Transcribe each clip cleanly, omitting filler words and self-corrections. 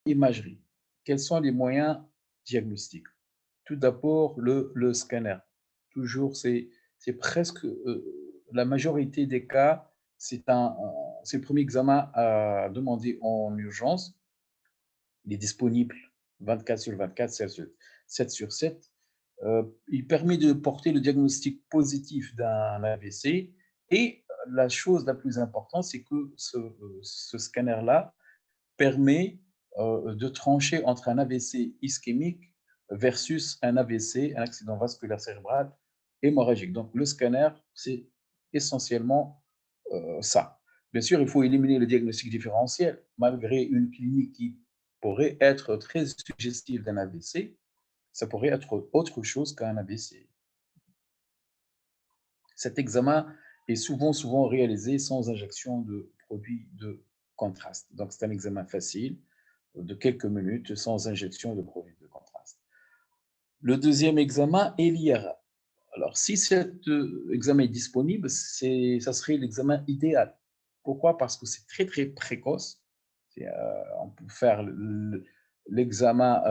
imagerie. Quels sont les moyens diagnostiques? Tout d'abord, le scanner. Toujours, c'est presque la majorité des cas, c'est le premier examen à demander en urgence. Il est disponible 24 sur 24, 7 sur 7. Il permet de porter le diagnostic positif d'un AVC. Et la chose la plus importante, c'est que ce scanner-là permet de trancher entre un AVC ischémique versus un AVC, un accident vasculaire cérébral hémorragique. Donc, le scanner, c'est essentiellement ça. Bien sûr, il faut éliminer le diagnostic différentiel. Malgré une clinique qui pourrait être très suggestive d'un AVC, ça pourrait être autre chose qu'un AVC. Cet examen est souvent réalisé sans injection de produits de contraste. Donc, c'est un examen facile de quelques minutes sans injection de produits de contraste. Le deuxième examen est l'IRM. Alors, si cet examen est disponible, ça serait l'examen idéal. Pourquoi? Parce que c'est très précoce. On peut faire l'examen,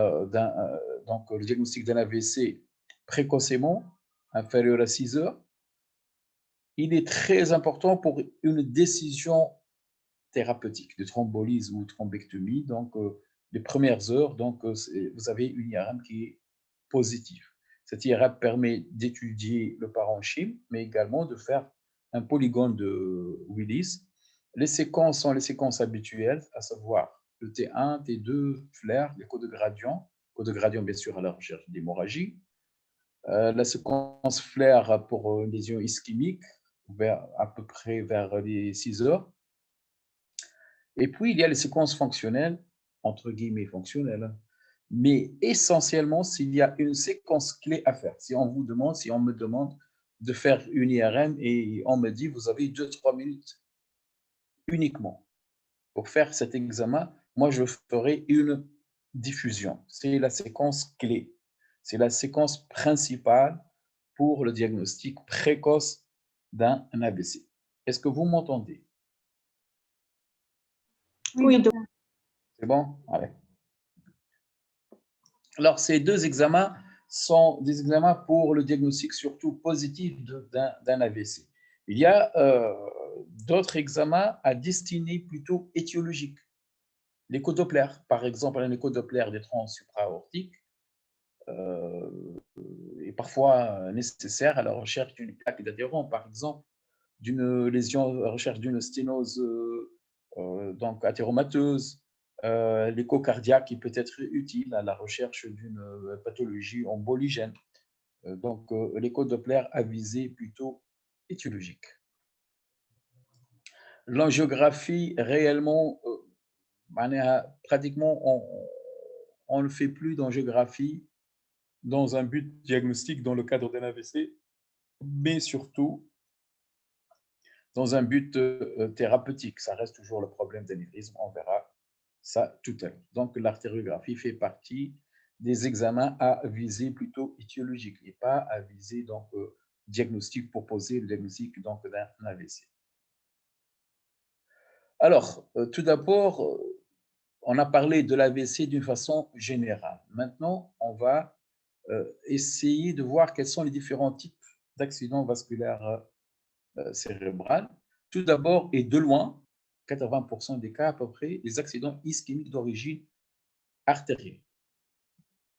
donc le diagnostic d'un AVC précocement, inférieur à 6 heures. Il est très important pour une décision thérapeutique de thrombolyse ou thrombectomie. Donc, les premières heures, donc, vous avez une IRM qui est positive. Cette IRM permet d'étudier le parenchyme, mais également de faire un polygone de Willis. Les séquences sont les séquences habituelles, à savoir le T1, T2, flair, l'écho de gradient, bien sûr à la recherche d'hémorragie. La séquence flair pour une lésion ischémique, à peu près vers les 6 heures. Et puis, il y a les séquences fonctionnelles, entre guillemets fonctionnelles, mais essentiellement, s'il y a une séquence clé à faire. Si on me demande de faire une IRM et on me dit, vous avez 2-3 minutes uniquement pour faire cet examen, moi, je ferai une diffusion. C'est la séquence clé. C'est la séquence principale pour le diagnostic précoce d'un AVC. Est-ce que vous m'entendez? Oui, donc, C'est bon? Allez. Alors, ces deux examens sont des examens pour le diagnostic surtout positif d'un AVC. Il y a d'autres examens à destinée plutôt étiologique. L'écho Doppler, par exemple, un écho Doppler des troncs supra-aortiques est parfois nécessaire à la recherche d'une plaque d'adhéron, par exemple, d'une lésion, à la recherche d'une sténose donc athéromateuse. L'écho cardiaque qui peut être utile à la recherche d'une pathologie emboligène. Donc, l'écho Doppler à visée plutôt étiologique. L'angiographie, réellement, pratiquement, on ne fait plus d'angiographie dans un but diagnostique dans le cadre d'un AVC, mais surtout dans un but thérapeutique. Ça reste toujours le problème d'anévrisme, on verra ça tout à l'heure. Donc, l'artériographie fait partie des examens à visée plutôt étiologique et pas à visée donc, diagnostic pour poser le diagnostic d'un AVC. Alors, tout d'abord, on a parlé de l'AVC d'une façon générale. Maintenant, on va essayer de voir quels sont les différents types d'accidents vasculaires cérébraux. Tout d'abord, et de loin, 80% des cas à peu près, les accidents ischémiques d'origine artérielle.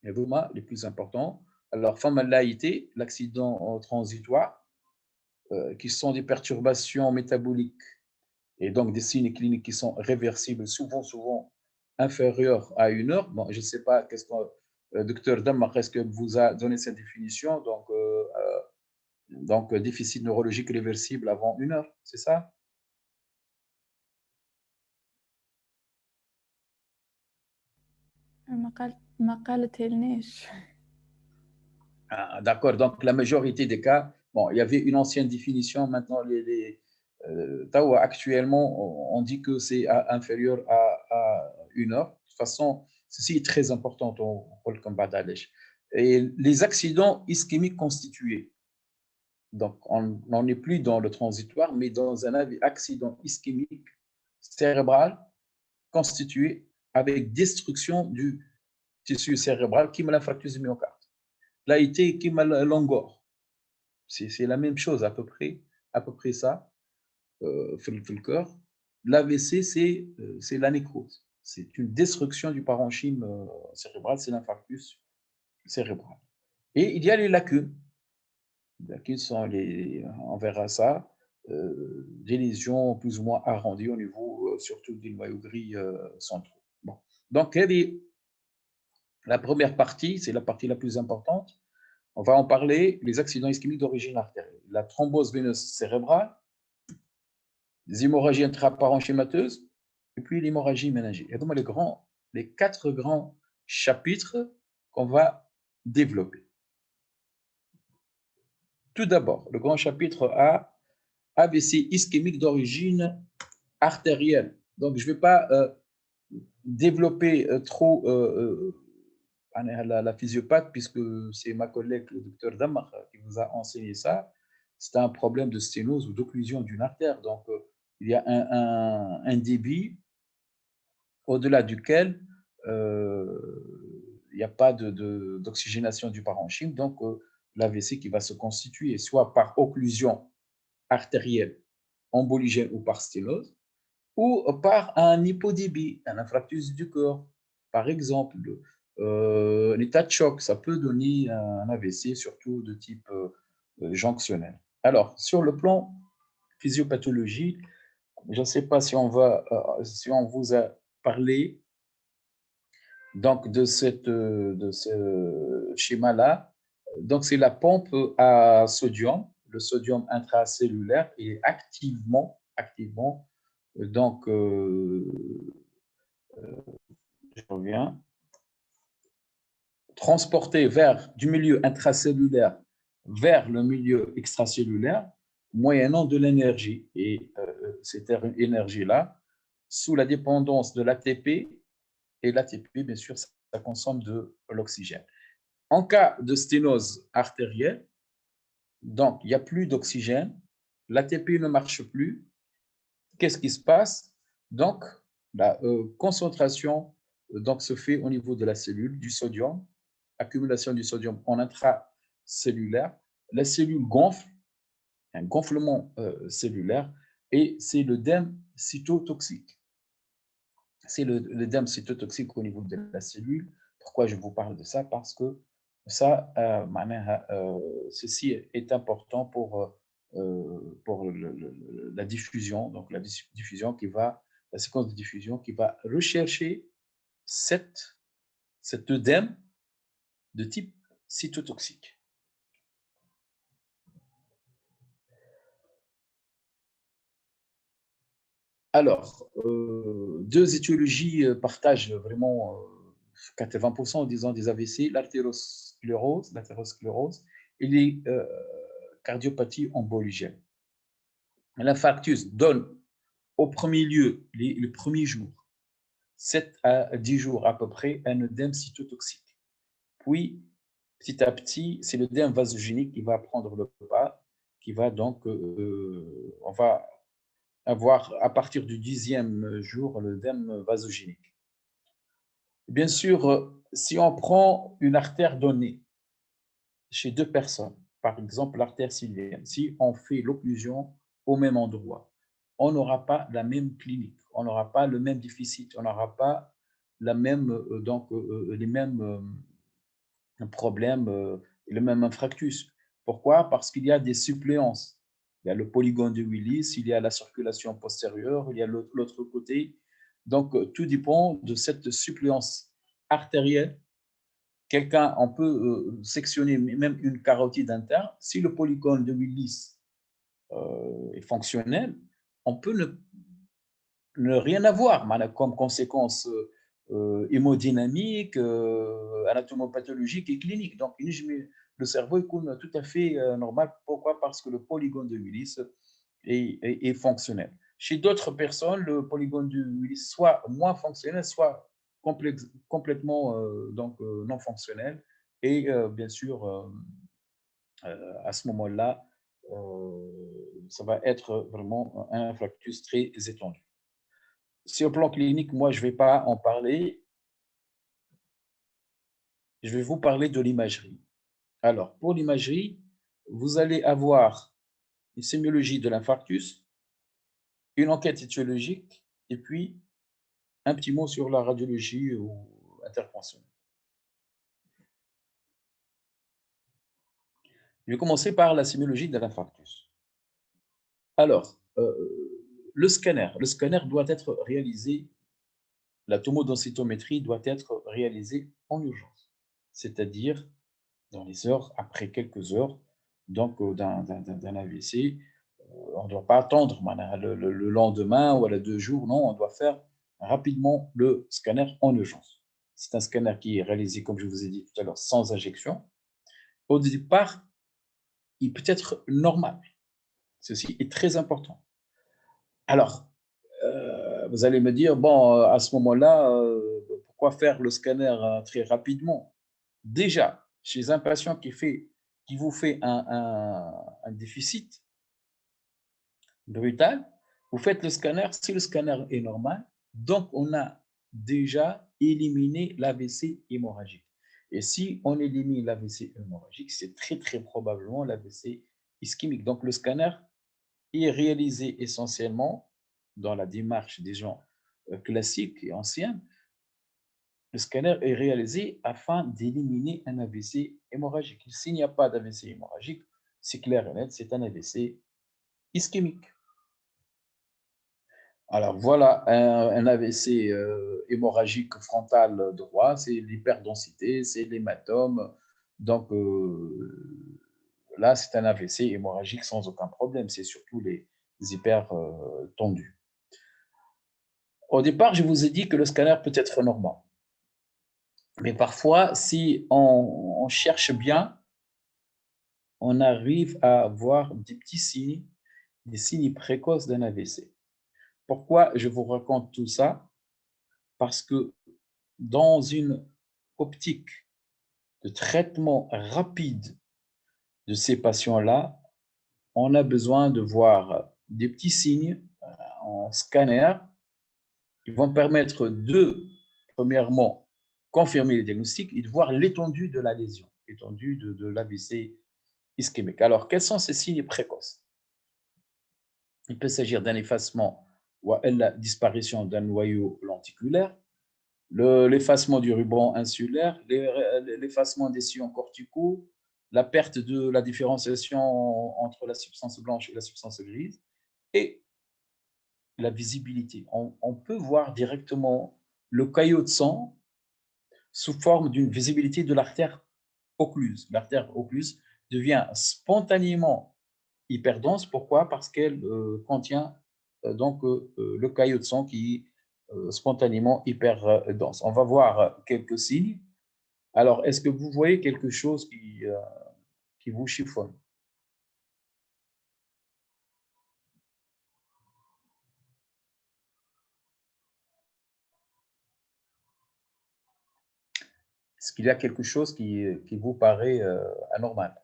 Les VOMA les plus importants. Alors, l'AIT, l'accident transitoire, qui sont des perturbations métaboliques et donc des signes cliniques qui sont réversibles, souvent inférieurs à 1 heure. Bon, je ne sais pas, qu'est-ce que docteur Dammar, est-ce que vous a donné cette définition? Donc, déficit neurologique réversible avant 1 heure, c'est ça? ما قالتهالناش. Ah, d'accord, donc la majorité des cas, bon, il y avait une ancienne définition, maintenant, actuellement, on dit que c'est inférieur à 1 heure. De toute façon, ceci est très important pour le combat d'Alèche. Et les accidents ischémiques constitués, donc on n'est plus dans le transitoire, mais dans un accident ischémique cérébral constitué avec destruction du tissu cérébral qui me l'infarctus du myocarde. L'AIT qui me l'angor. C'est la même chose à peu près ça, fait le cœur. L'AVC, c'est la nécrose. C'est une destruction du parenchyme cérébral, c'est l'infarctus cérébral. Et il y a les lacunes. Les lacunes sont on verra ça, des lésions plus ou moins arrondies au niveau surtout des noyaux gris centraux. Bon. Donc, la première partie, c'est la partie la plus importante. On va en parler, les accidents ischémiques d'origine artérielle. La thrombose veineuse cérébrale, les hémorragies intraparenchymateuses, et puis l'hémorragie méningée. Et donc, les 4 grands chapitres qu'on va développer. Tout d'abord, le grand chapitre A, AVC ischémique d'origine artérielle. Donc, je ne vais pas développer trop la physiopathe, puisque c'est ma collègue, le docteur Damar, qui vous a enseigné ça. C'est un problème de sténose ou d'occlusion d'une artère. Donc, il y a un débit au-delà duquel il n'y a pas d'oxygénation du parenchyme. Donc, l'AVC qui va se constituer soit par occlusion artérielle emboligène ou par sténose, ou par un hypodébit, un infarctus du corps. Par exemple, l'état de choc, ça peut donner un AVC, surtout de type jonctionnel. Alors, sur le plan physiopathologique, je ne sais pas si on vous a parlé donc de ce schéma-là. Donc, c'est la pompe à sodium, le sodium intracellulaire, et activement, donc, je reviens, transporté du milieu intracellulaire vers le milieu extracellulaire, moyennant de l'énergie. Et cette énergie-là, sous la dépendance de l'ATP, et l'ATP, bien sûr, ça consomme de l'oxygène. En cas de sténose artérielle, donc il n'y a plus d'oxygène, l'ATP ne marche plus. Qu'est-ce qui se passe? Donc, la concentration donc, se fait au niveau de la cellule, du sodium, accumulation du sodium en intracellulaire. La cellule gonfle, un gonflement cellulaire, et c'est l'œdème cytotoxique. C'est l'œdème cytotoxique au niveau de la cellule. Pourquoi je vous parle de ça? Parce que ça, ceci est important pour la diffusion, donc la séquence de diffusion qui va rechercher cet œdème de type cytotoxique. Alors, deux étiologies partagent vraiment 80% disons des AVC, l'athérosclérose et les cardiopathies emboligènes. L'infarctus donne au premier lieu, les premiers jours, 7 à 10 jours à peu près, un œdème cytotoxique. Puis, petit à petit, c'est l'œdème vasogénique qui va prendre le pas, qui va donc, on va avoir à partir du 10e jour l'œdème vasogénique. Bien sûr, si on prend une artère donnée chez 2 personnes, par exemple l'artère sylvienne, si on fait l'occlusion au même endroit, on n'aura pas la même clinique, on n'aura pas le même déficit, on n'aura pas la même, les mêmes problèmes et le même infarctus. Pourquoi? Parce qu'il y a des suppléances. Il y a le polygone de Willis, il y a la circulation postérieure, il y a l'autre côté. Donc, tout dépend de cette suppléance artérielle. On peut sectionner même une carotide interne. Si le polygone de Willis est fonctionnel, on peut ne rien avoir comme conséquence hémodynamique, anatomopathologique et clinique. Donc, le cerveau est tout à fait normal. Pourquoi? Parce que le polygone de Willis est fonctionnel. Chez d'autres personnes, le polygone de Willis soit moins fonctionnel, soit complètement non fonctionnel. Et bien sûr, à ce moment-là, ça va être vraiment un infarctus très étendu. sur le plan clinique, moi, je ne vais pas en parler. Je vais vous parler de l'imagerie. Alors, pour l'imagerie, vous allez avoir une sémiologie de l'infarctus, une enquête étiologique, et puis un petit mot sur la radiologie ou interventionnelle. Je vais commencer par la sémiologie de l'infarctus. Alors, le scanner doit être réalisé, la tomodensitométrie doit être réalisée en urgence, c'est-à-dire dans les heures, après quelques heures, donc d'un AVC. On ne doit pas attendre le lendemain ou à 2 jours, non, on doit faire rapidement le scanner en urgence. C'est un scanner qui est réalisé, comme je vous ai dit tout à l'heure, sans injection. Au départ, il peut être normal. Ceci est très important. Alors, vous allez me dire, bon, à ce moment-là, pourquoi faire le scanner très rapidement? Déjà, chez un patient qui vous fait un déficit brutal, vous faites le scanner, si le scanner est normal, donc on a déjà éliminé l'AVC hémorragique. Et si on élimine l'AVC hémorragique, c'est très, très probablement l'AVC ischémique. Donc le scanner est réalisé essentiellement dans la démarche des gens classiques et anciens. Le scanner est réalisé afin d'éliminer un AVC hémorragique. S'il n'y a pas d'AVC hémorragique, c'est clair et net, c'est un AVC ischémique. Alors voilà, un AVC hémorragique frontal droit, c'est l'hyperdensité, c'est l'hématome. Donc là, c'est un AVC hémorragique sans aucun problème. C'est surtout les hyper tendus. Au départ, je vous ai dit que le scanner peut être normal. Mais parfois, si on cherche bien, on arrive à voir des petits signes, des signes précoces d'un AVC. Pourquoi je vous raconte tout ça? Parce que dans une optique de traitement rapide de ces patients-là, on a besoin de voir des petits signes en scanner qui vont permettre de, premièrement, confirmer le diagnostic et de voir l'étendue de la lésion, l'étendue de l'AVC ischémique. Alors, quels sont ces signes précoces? Il peut s'agir d'un effacement ou la disparition d'un noyau lenticulaire, l'effacement du ruban insulaire, l'effacement des sillons corticaux, la perte de la différenciation entre la substance blanche et la substance grise, et la visibilité. On peut voir directement le caillot de sang sous forme d'une visibilité de l'artère occluse. L'artère occluse devient spontanément hyperdense. Pourquoi? Parce qu'elle contient le caillot de sang qui est spontanément hyperdense. On va voir quelques signes. Alors, est-ce que vous voyez quelque chose qui vous chiffonne? Est-ce qu'il y a quelque chose qui vous paraît anormal?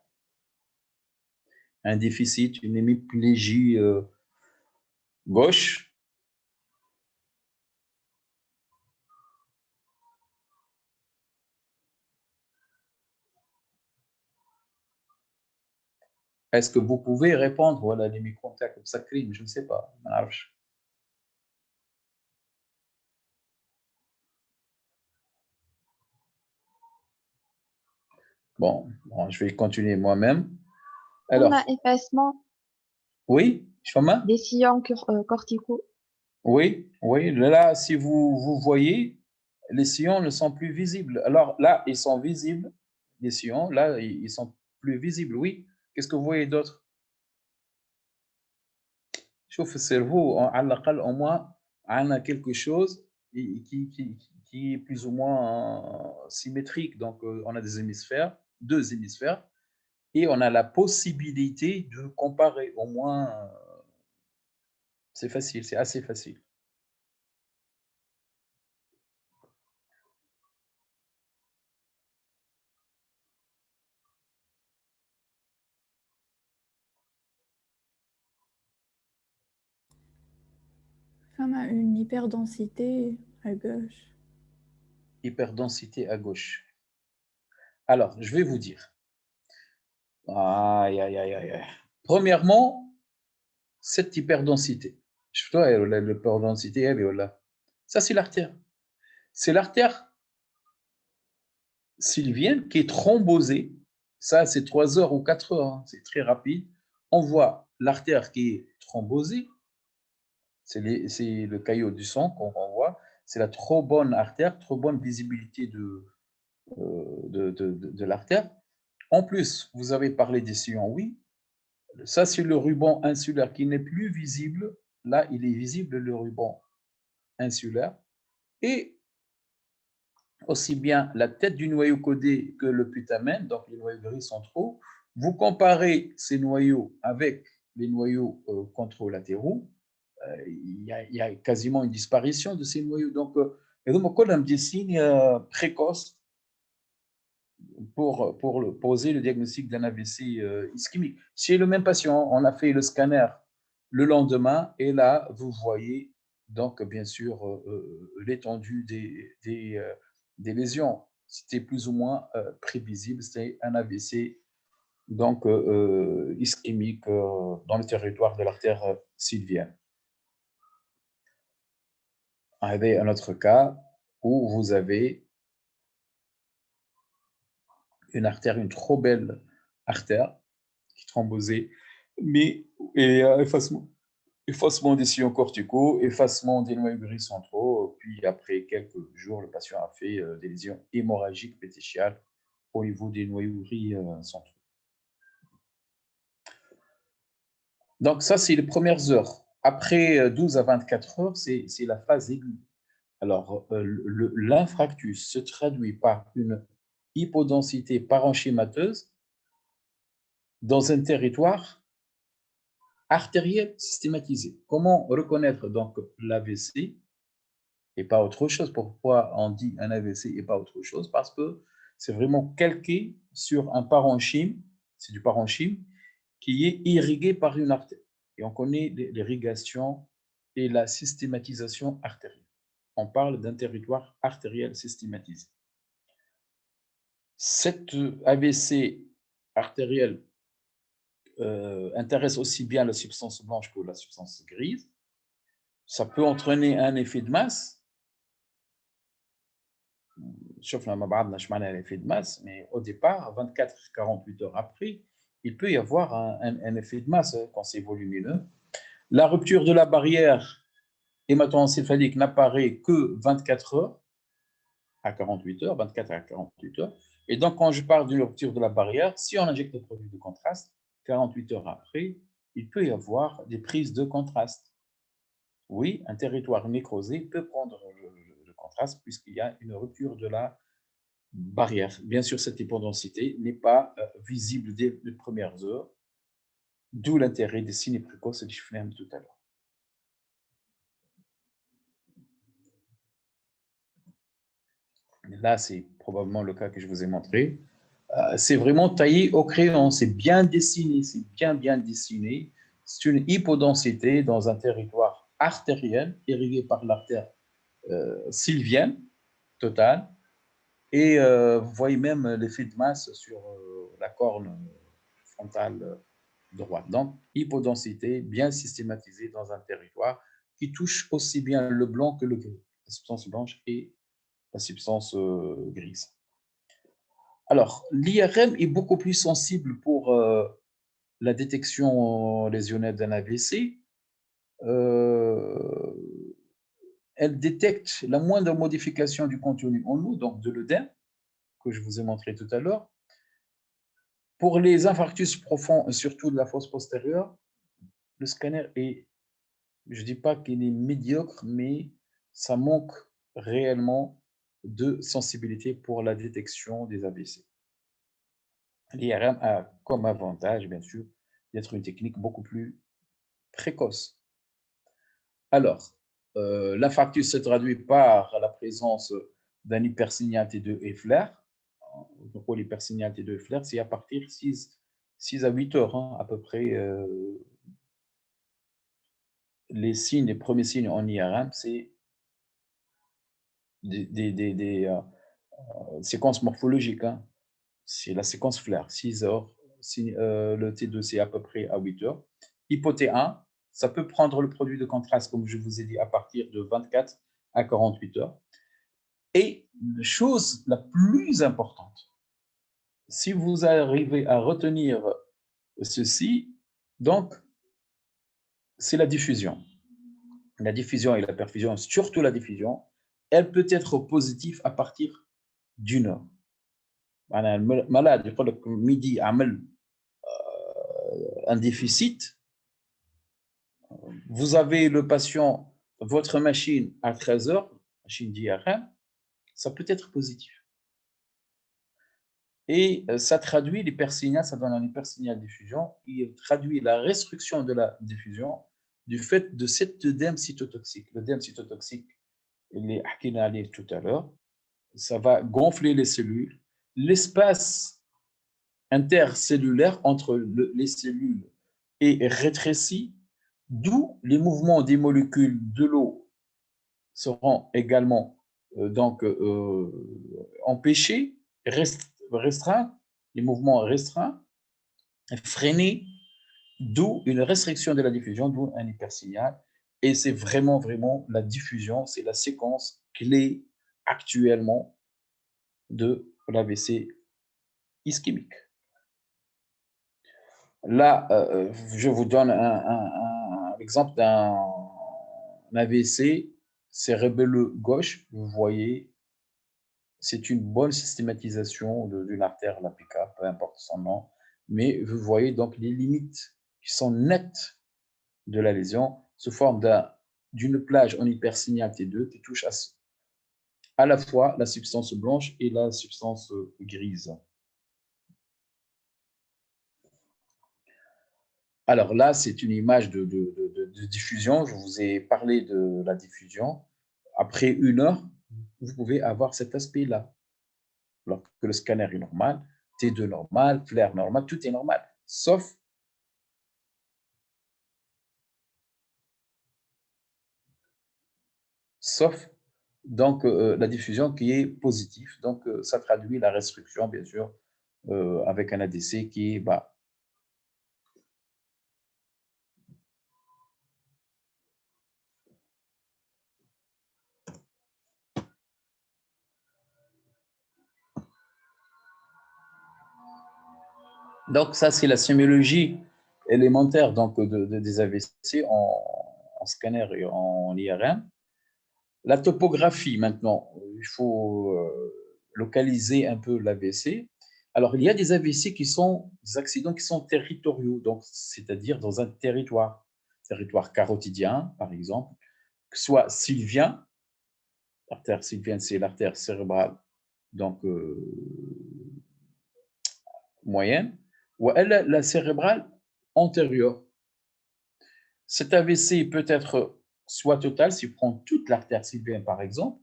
Un déficit, une hémiplégie gauche? Est-ce que vous pouvez répondre? Voilà, les micro-contacts, ça crime, je ne sais pas. Bon, je vais continuer moi-même. On Alors, a effacement oui, Choma? des sillons corticaux. Oui, oui. Là, si vous voyez, les sillons ne sont plus visibles. Alors là, ils sont visibles, les sillons. Là, ils sont plus visibles, oui. Qu'est-ce que vous voyez d'autre? Chauffe le cerveau, à l'aqal, au moins, on a quelque chose qui est plus ou moins symétrique. Donc, on a des hémisphères, 2 hémisphères, et on a la possibilité de comparer. Au moins, c'est facile, c'est assez facile. Femme a une hyperdensité à gauche. Hyperdensité à gauche. Alors, je vais vous dire. Aïe, aïe, aïe, aïe. Premièrement, cette hyperdensité. L'hyperdensité, elle est là. Ça, c'est l'artère. C'est l'artère sylvienne qui est thrombosée. Ça, c'est 3 heures ou 4 heures. Hein. C'est très rapide. On voit l'artère qui est thrombosée. C'est le caillot du sang qu'on voit. C'est la trop bonne artère, trop bonne visibilité de l'artère. En plus, vous avez parlé des sillons, oui. Ça, c'est le ruban insulaire qui n'est plus visible. Là, il est visible, le ruban insulaire. Et aussi bien la tête du noyau codé que le putamen, donc les noyaux gris centraux. Vous comparez ces noyaux avec les noyaux contralatéraux, il y a quasiment une disparition de ces noyaux. Donc, il y a des signes précoces pour poser le diagnostic d'un AVC ischémique. Chez le même patient, on a fait le scanner le lendemain et là, vous voyez donc bien sûr l'étendue des lésions. C'était plus ou moins prévisible, c'était un AVC donc ischémique dans le territoire de l'artère sylvienne. On avait un autre cas où vous avez une artère, une trop belle artère qui thrombosée, mais effacement des sillons corticaux, effacement des noyaux gris centraux, puis après quelques jours, le patient a fait des lésions hémorragiques pétéchiales au niveau des noyaux gris centraux. Donc ça, c'est les premières heures. Après 12 à 24 heures, c'est la phase aiguë. Alors, l'infractus se traduit par une hypodensité parenchymateuse dans un territoire artériel systématisé. Comment reconnaître donc l'AVC et pas autre chose? Pourquoi on dit un AVC et pas autre chose? Parce que c'est vraiment calqué sur un parenchyme, c'est du parenchyme qui est irrigué par une artère. Et on connaît l'irrigation et la systématisation artérielle. On parle d'un territoire artériel systématisé. Cette AVC artérielle intéresse aussi bien la substance blanche que la substance grise. Ça peut entraîner un effet de masse. شفنا مع بعضنا ايش معنى l'effet de masse, mais au départ, 24-48 heures après, il peut y avoir un effet de masse quand c'est volumineux. La rupture de la barrière hémato-encéphalique n'apparaît que 24 heures à 48 heures, 24 à 48 heures. Et donc, quand je parle d'une rupture de la barrière, si on injecte le produit de contraste, 48 heures après, il peut y avoir des prises de contraste. Oui, un territoire nécrosé peut prendre le contraste puisqu'il y a une rupture de la barrière. Bien sûr, cette hypodensité n'est pas visible dès les premières heures, d'où l'intérêt des signes précoces que je faisais tout à l'heure. Là, c'est probablement le cas que je vous ai montré. C'est vraiment taillé au crayon, c'est bien dessiné, c'est bien dessiné. C'est une hypodensité dans un territoire artériel irrigué par l'artère sylvienne totale. Et vous voyez même l'effet de masse sur la corne frontale droite. Donc, hypodensité bien systématisée dans un territoire qui touche aussi bien le blanc que le gris, la substance blanche et la substance grise. Alors, l'IRM est beaucoup plus sensible pour la détection lésionnelle d'un AVC. Elle détecte la moindre modification du contenu en eau, donc de l'œdème, que je vous ai montré tout à l'heure. Pour les infarctus profonds, et surtout de la fosse postérieure, le scanner est, je ne dis pas qu'il est médiocre, mais ça manque réellement de sensibilité pour la détection des AVC. L'IRM a comme avantage, bien sûr, d'être une technique beaucoup plus précoce. Alors, l'infarctus se traduit par la présence d'un hypersignal T2 efflaire. Pourquoi l'hypersignal T2 efflaire? C'est à partir de 6 à 8 heures, hein, à peu près. les signes, les premiers signes en IRM, c'est des séquences morphologiques, hein. C'est la séquence Flair, 6 heures. Le T2, c'est à peu près à 8 heures. Hypo T1, ça peut prendre le produit de contraste, comme je vous ai dit, à partir de 24 à 48 heures. Et la chose la plus importante, si vous arrivez à retenir ceci, donc, c'est la diffusion. La diffusion et la perfusion, surtout la diffusion, elle peut être positive à partir d'une heure. Le malade, il dit que midi عمل un déficit, vous avez le patient, votre machine à 13 heures, machine d'IRM, ça peut être positif. Et ça traduit l'hypersignal, ça donne un hypersignal diffusion, qui traduit la restriction de la diffusion du fait de cet œdème cytotoxique. L'œdème cytotoxique, il est ahkina tout à l'heure, ça va gonfler les cellules. L'espace intercellulaire entre les cellules est rétréci, d'où les mouvements des molécules de l'eau seront également empêchés, restreints, les mouvements restreints, freinés, d'où une restriction de la diffusion, d'où un hypersignal. Et c'est vraiment, vraiment la diffusion, c'est la séquence clé actuellement de l'AVC ischémique. Là, je vous donne un exemple d'un AVC cérébelleux gauche. Vous voyez, c'est une bonne systématisation d'une artère lapica, peu importe son nom, mais vous voyez donc les limites qui sont nettes de la lésion sous forme d'une plage en hypersignal T2 qui touche à la fois la substance blanche et la substance grise. Alors là, c'est une image de diffusion. Je vous ai parlé de la diffusion. Après une heure, vous pouvez avoir cet aspect-là. Alors que le scanner est normal, T2 normal, Flair normal, tout est normal, sauf donc la diffusion qui est positive. Donc ça traduit la restriction, bien sûr, avec un ADC qui est bas. Donc ça, c'est la sémiologie élémentaire donc, des AVC en scanner et en IRM. La topographie maintenant, il faut localiser un peu l'AVC. Alors, il y a des AVC qui sont des accidents qui sont territoriaux, donc c'est-à-dire dans un territoire carotidien, par exemple, que ce soit sylvien, l'artère sylvienne, c'est l'artère cérébrale, donc moyenne, ou la cérébrale antérieure. Cet AVC peut être soit total, si on prend toute l'artère sylvienne, par exemple,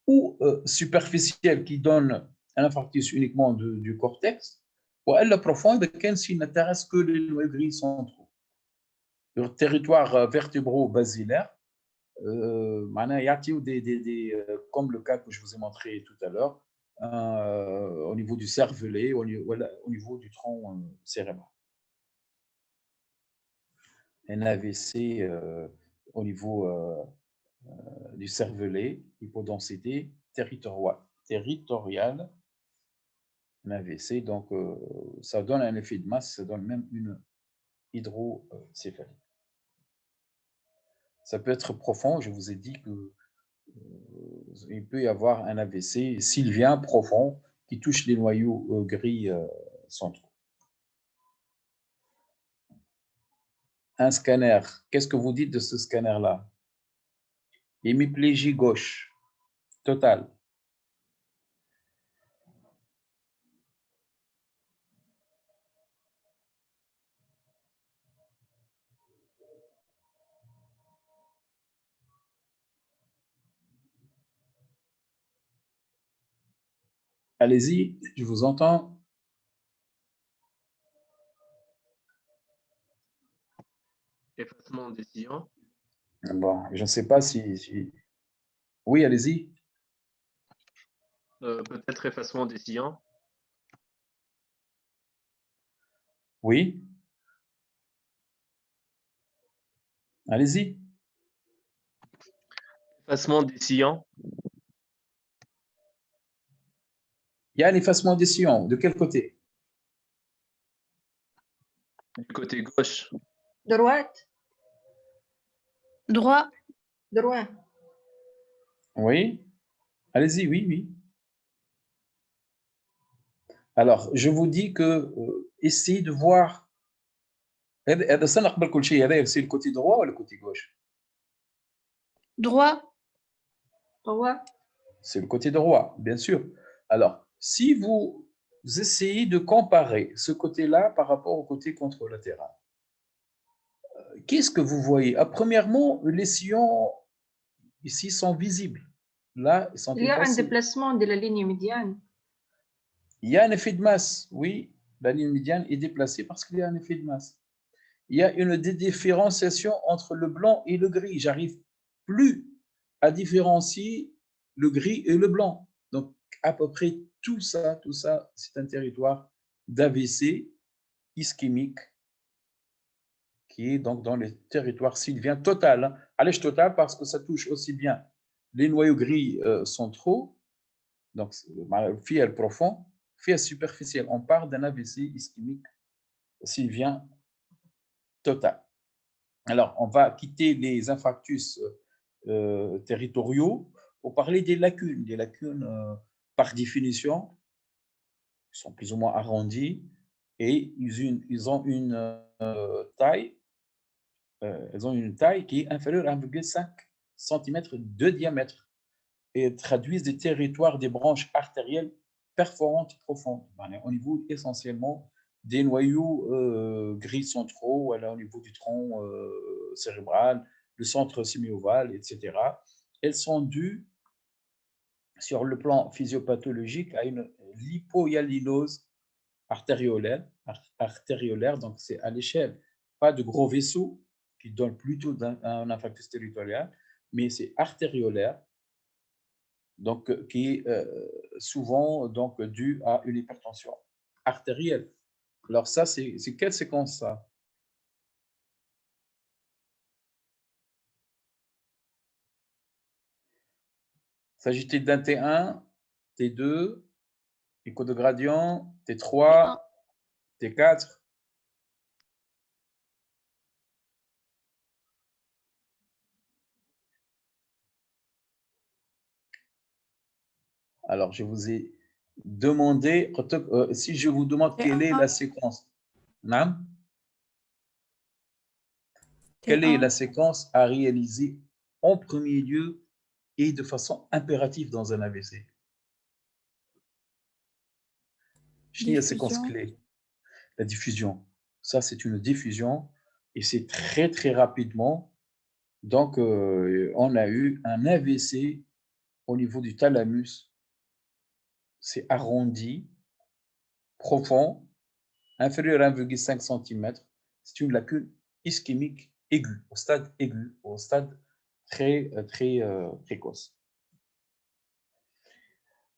ou superficielle qui donne un infarctus uniquement du cortex, ou elle profonde qui n'intéresse que les noyaux gris centraux. Le territoire vertébro-basilaire, comme le cas que je vous ai montré tout à l'heure, au niveau du cervelet, au niveau du tronc cérébral. Un AVC au niveau du cervelet, hypodensité territoriale, un AVC, donc ça donne un effet de masse, ça donne même une hydrocéphalie. Ça peut être profond, je vous ai dit que il peut y avoir un AVC sylvien profond qui touche les noyaux gris centraux. Un scanner, qu'est-ce que vous dites de ce scanner-là? Hémiplégie gauche, totale. Allez-y, je vous entends. Effacement de décision. Bon, je ne sais pas si... Oui, allez-y. Peut-être effacement des sillons. Oui, allez-y. Effacement des sillons. Il y a un effacement des sillons. De quel côté? Du côté gauche. Droite. Droit. Droit. Oui, allez-y, oui, oui. Alors, je vous dis que essayez de voir. C'est le côté droit ou le côté gauche? Droit. Droit. C'est le côté droit, bien sûr. Alors, si vous essayez de comparer ce côté-là par rapport au côté contralatéral, qu'est-ce que vous voyez? Premièrement, les sillons ici sont visibles. Là, ils sont Il y a un effacés. déplacement de la ligne médiane. Il y a un effet de masse, oui. La ligne médiane est déplacée parce qu'il y a un effet de masse. Il y a une différenciation entre le blanc et le gris. J'arrive plus à différencier le gris et le blanc. Donc, à peu près tout ça, c'est un territoire d'AVC ischémique qui est donc dans les territoires sylviens total. Hein. Allège total parce que ça touche aussi bien les noyaux gris centraux, donc fiel profond, fiel superficiel. On parle d'un AVC ischémique sylvien total. Alors, on va quitter les infarctus territoriaux pour parler des lacunes. Des lacunes, par définition, sont plus ou moins arrondies et ils ont une taille, elles ont une taille qui est inférieure à 1,5 cm de diamètre et traduisent des territoires des branches artérielles perforantes profondes, au niveau essentiellement des noyaux gris centraux, au niveau du tronc cérébral, le centre sémi-ovale, etc. Elles sont dues, sur le plan physiopathologique, à une lipohyalinose artériolaire, donc c'est à l'échelle, pas de gros vaisseaux qui donnent plutôt un infarctus territorial, mais c'est artériolaire, donc qui est souvent donc dû à une hypertension artérielle. Alors ça, c'est quelle séquence ça? S'agit-il d'un T1, T2, écho de gradient, T3, T4? Alors, je vous ai demandé, si je vous demande quelle est la séquence, non? Quelle est la séquence à réaliser en premier lieu et de façon impérative dans un AVC? Je dis la séquence clé, la diffusion. Ça, c'est une diffusion et c'est très, très rapidement. Donc, on a eu un AVC au niveau du thalamus. C'est arrondi, profond, inférieur à 1,5 cm. C'est une lacune ischémique aiguë, au stade très, très précoce.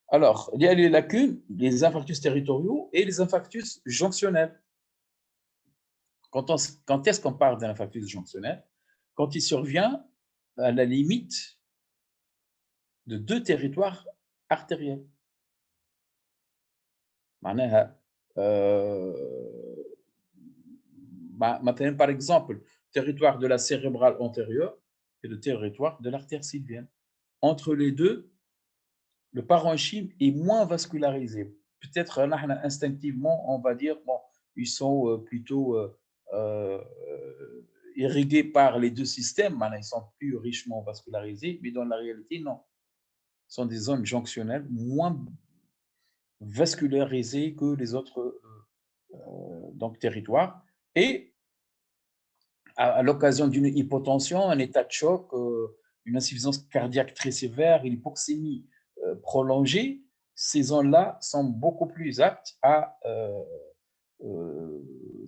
Alors, il y a les lacunes, les infarctus territoriaux et les infarctus jonctionnels. Quand est-ce qu'on parle d'un infarctus jonctionnel? Quand il survient à la limite de deux territoires artériels. Par exemple, territoire de la cérébrale antérieure et le territoire de l'artère sylvienne. Entre les deux, le parenchyme est moins vascularisé. Peut-être instinctivement, on va dire, bon, ils sont plutôt irrigués par les deux systèmes, ils sont plus richement vascularisés, mais dans la réalité, non. Ce sont des zones jonctionnelles moins vascularisées que les autres donc, territoires. Et à l'occasion d'une hypotension, un état de choc, une insuffisance cardiaque très sévère, une hypoxémie prolongée, ces zones-là sont beaucoup plus aptes à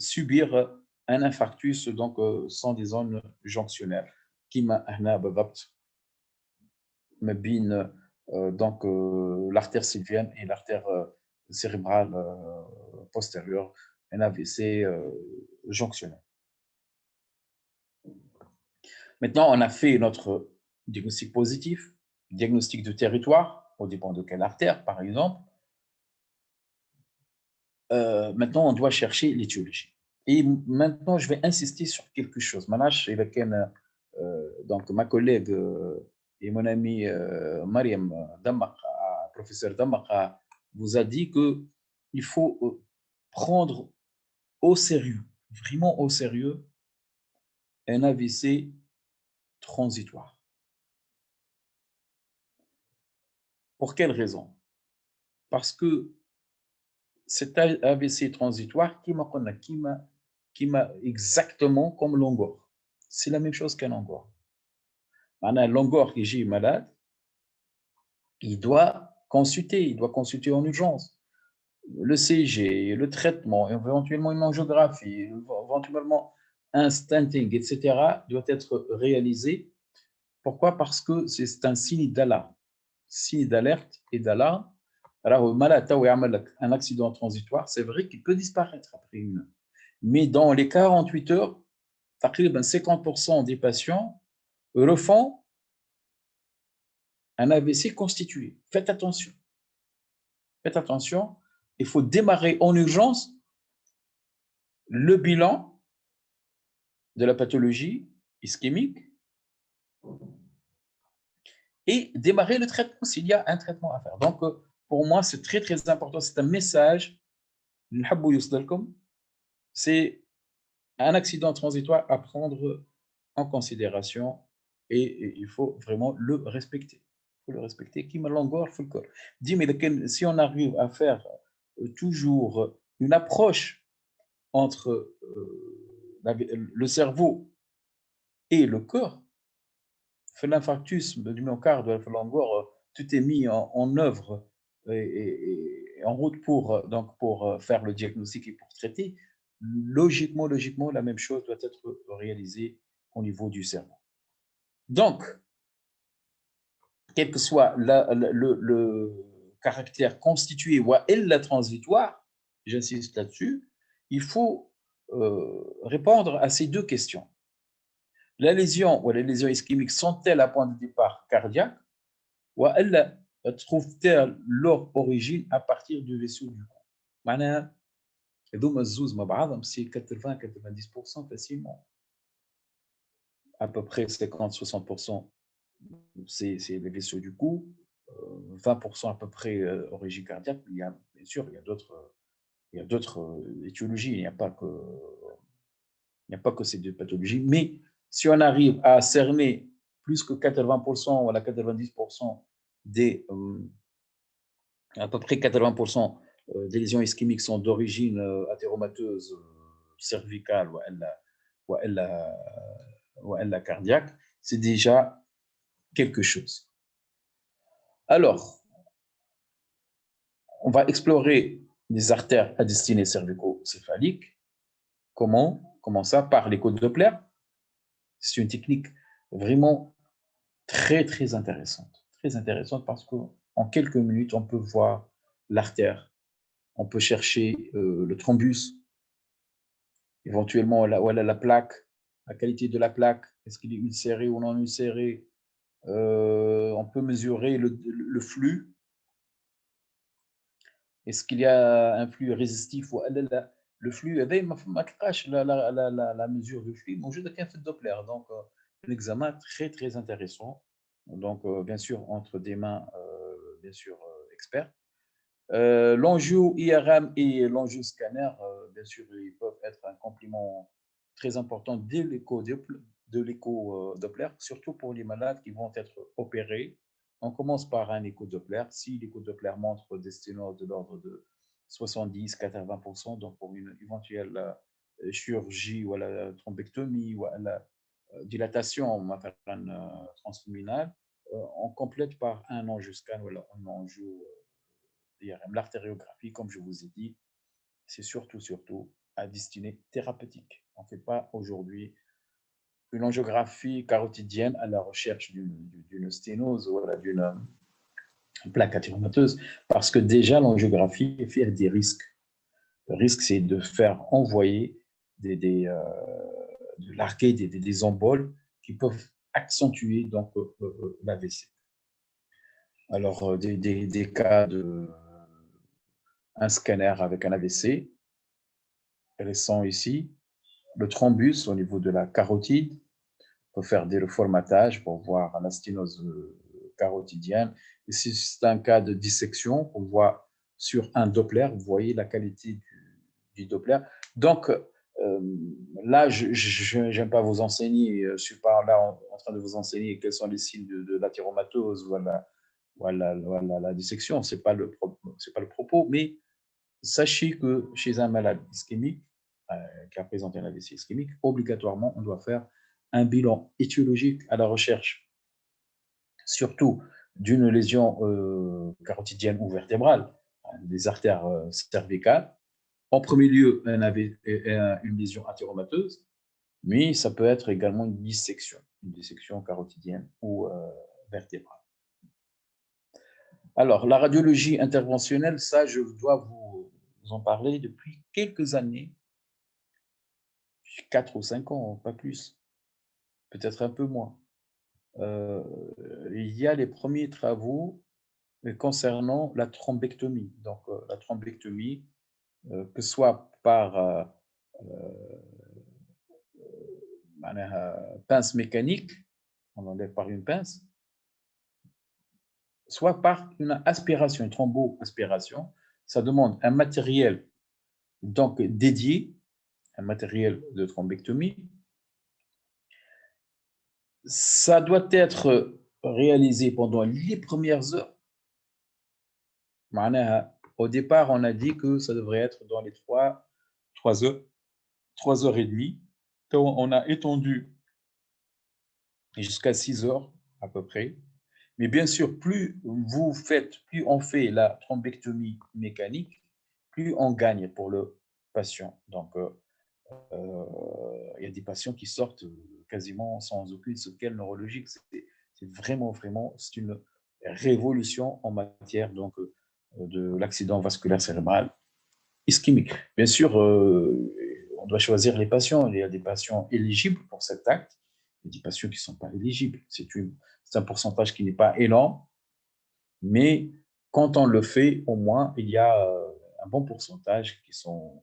subir un infarctus, donc sont des zones jonctionnelles كيما هنا بالضبط ما بين donc l'artère sylvienne et l'artère cérébrale postérieure, un AVC jonctionnel. Maintenant, on a fait notre diagnostic positif, diagnostic de territoire, au dépend de quelle artère, par exemple. Maintenant, on doit chercher l'étiologie. Et maintenant, je vais insister sur quelque chose. Donc, ma collègue et mon ami Mariam Damakha, professeur Damakha, vous a dit qu'il faut prendre au sérieux, vraiment au sérieux, un AVC transitoire. Pour quelle raison? Parce que cet AVC transitoire, qui m'a exactement comme l'ongor. C'est la même chose qu'un ongor. Un l'ongor qui est malade, il doit consulter en urgence. Le CG, le traitement, éventuellement une angiographie, éventuellement un stenting, etc., doit être réalisé. Pourquoi? Parce que c'est un signe d'alarme. Signe d'alerte et d'alarme. Alors, le malade a un accident transitoire, c'est vrai qu'il peut disparaître après une heure. Mais dans les 48 heures, 50% des patients refont un AVC constitué. Faites attention. Faites attention. Il faut démarrer en urgence le bilan de la pathologie ischémique et démarrer le traitement s'il y a un traitement à faire. Donc, pour moi, c'est très, très important. C'est un message. C'est un accident transitoire à prendre en considération et il faut vraiment le respecter. Il faut le respecter. Si on arrive à faire toujours une approche entre le cerveau et le corps, l'infarctus du myocarde, tout est mis en œuvre et en route pour faire le diagnostic et pour traiter. Logiquement, la même chose doit être réalisée au niveau du cerveau. Donc, quel que soit le caractère constitué ou la transitoire, j'insiste là-dessus, il faut répondre à ces deux questions. La lésion ou les lésions ischémiques sont-elles à point de départ cardiaque ou elles trouvent-elles leur origine à partir du vaisseau du cou? C'est 80-90% facilement. À peu près 50-60%, c'est les vaisseaux du cou, 20% à peu près origine cardiaque. Bien sûr, il y a d'autres étiologies, il n'y a pas que ces deux pathologies, mais si on arrive à cerner plus que 80% ou à 90% à peu près 80% des lésions ischémiques sont d'origine athéromateuse cervicale ou elle la cardiaque, c'est déjà quelque chose. Alors, on va explorer les artères à destinée cervico-céphalique. Comment ça? Par l'écho Doppler. C'est une technique vraiment très, très intéressante. Très intéressante parce qu'en quelques minutes, on peut voir l'artère, on peut chercher le thrombus, éventuellement la plaque, la qualité de la plaque, est-ce qu'il est ulcéré ou non ulcéré. On peut mesurer le flux. Est-ce qu'il y a un flux résistif ou le flux, la mesure du flux, موجودة كان في الدوبلر. Donc, un examen très, très intéressant. Donc, bien sûr, entre des mains, bien sûr, experts. L'angio IRM et l'angio scanner, bien sûr, ils peuvent être un complément très important de l'écho Doppler, surtout pour les malades qui vont être opérés. On commence par un écho Doppler. Si l'écho Doppler montre des sténoses de l'ordre de 70-80%, donc pour une éventuelle chirurgie ou la thrombectomie ou la dilatation transluminale, on complète par un angioscan ou un angio IRM. L'artériographie, comme je vous ai dit, c'est surtout à destinée thérapeutique. On ne fait pas aujourd'hui une angiographie carotidienne à la recherche d'une sténose ou d'une plaque athéromateuse, parce que déjà l'angiographie fait des risques. Le risque, c'est de faire envoyer de larguer des emboles qui peuvent accentuer donc l'AVC. Alors, des cas de un scanner avec un AVC récent ici, le thrombus au niveau de la carotide, on peut faire le formatage pour voir la sténose carotidienne. Et si c'est un cas de dissection, on voit sur un Doppler, vous voyez la qualité du Doppler. Donc, là, je n'aime pas vous enseigner, je ne suis pas là en train de vous enseigner quels sont les signes de l'athéromatose ou la dissection, ce n'est pas le propos, mais sachez que chez un malade ischémique, qui a présenté un AVC ischémique, obligatoirement, on doit faire un bilan étiologique à la recherche, surtout d'une lésion carotidienne ou vertébrale, des artères cervicales. En premier lieu, une lésion athéromateuse, mais ça peut être également une dissection carotidienne ou vertébrale. Alors, la radiologie interventionnelle, ça, je dois vous en parler depuis quelques années, 4 ou 5 ans, pas plus, peut-être un peu moins. Il y a les premiers travaux concernant la thrombectomie. Donc, la thrombectomie, que ce soit par pince mécanique, on enlève par une pince, soit par une aspiration, une thromboaspiration. Ça demande un matériel donc dédié, un matériel de thrombectomie. Ça doit être réalisé pendant les premières heures. Au départ, on a dit que ça devrait être dans les 3 heures, 3 heures et demie. On a étendu jusqu'à 6 heures à peu près. Mais bien sûr, plus on fait la thrombectomie mécanique, plus on gagne pour le patient. Donc, il y a des patients qui sortent quasiment sans aucune séquelle neurologique. C'est vraiment, c'est une révolution en matière donc, de l'accident vasculaire cérébral ischémique. Bien sûr, on doit choisir les patients. Il y a des patients éligibles pour cet acte, et des patients qui ne sont pas éligibles. C'est un pourcentage qui n'est pas énorme, mais quand on le fait, au moins, il y a un bon pourcentage qui sont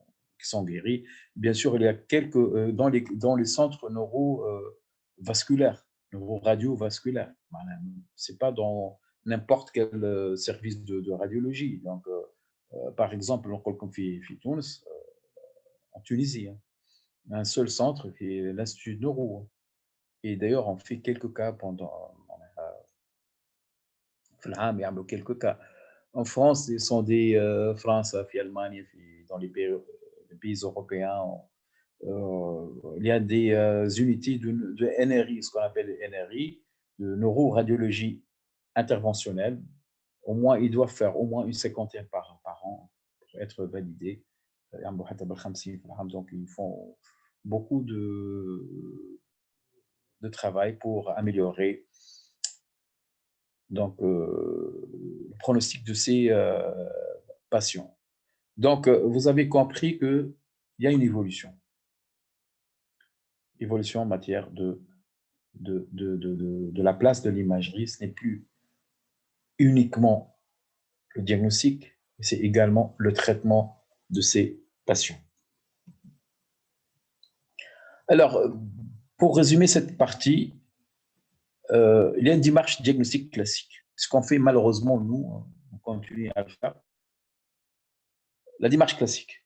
guéris. Bien sûr, il y a quelques dans les centres neurovasculaires, neuroradiovasculaires. Ce n'est pas dans n'importe quel service de radiologie. Donc, par exemple, on fait Tunis, en Tunisie, un seul centre qui est l'Institut Neuro. Et d'ailleurs, on fait quelques cas pendant quelques cas. En France, ils sont des France, Allemagne, dans les pays européens. Il y a des unités de NRI, ce qu'on appelle les NRI, de neuroradiologie interventionnelle. Au moins, ils doivent faire au moins une cinquantaine par an pour être validés. Donc, ils font beaucoup de travail pour améliorer donc, le pronostic de ces patients. Donc, vous avez compris qu'il y a une évolution en matière de la place de l'imagerie. Ce n'est plus uniquement le diagnostic, mais c'est également le traitement de ces patients. Alors, pour résumer cette partie, il y a une démarche diagnostique classique. Ce qu'on fait malheureusement, nous, on continue à le faire. La démarche classique.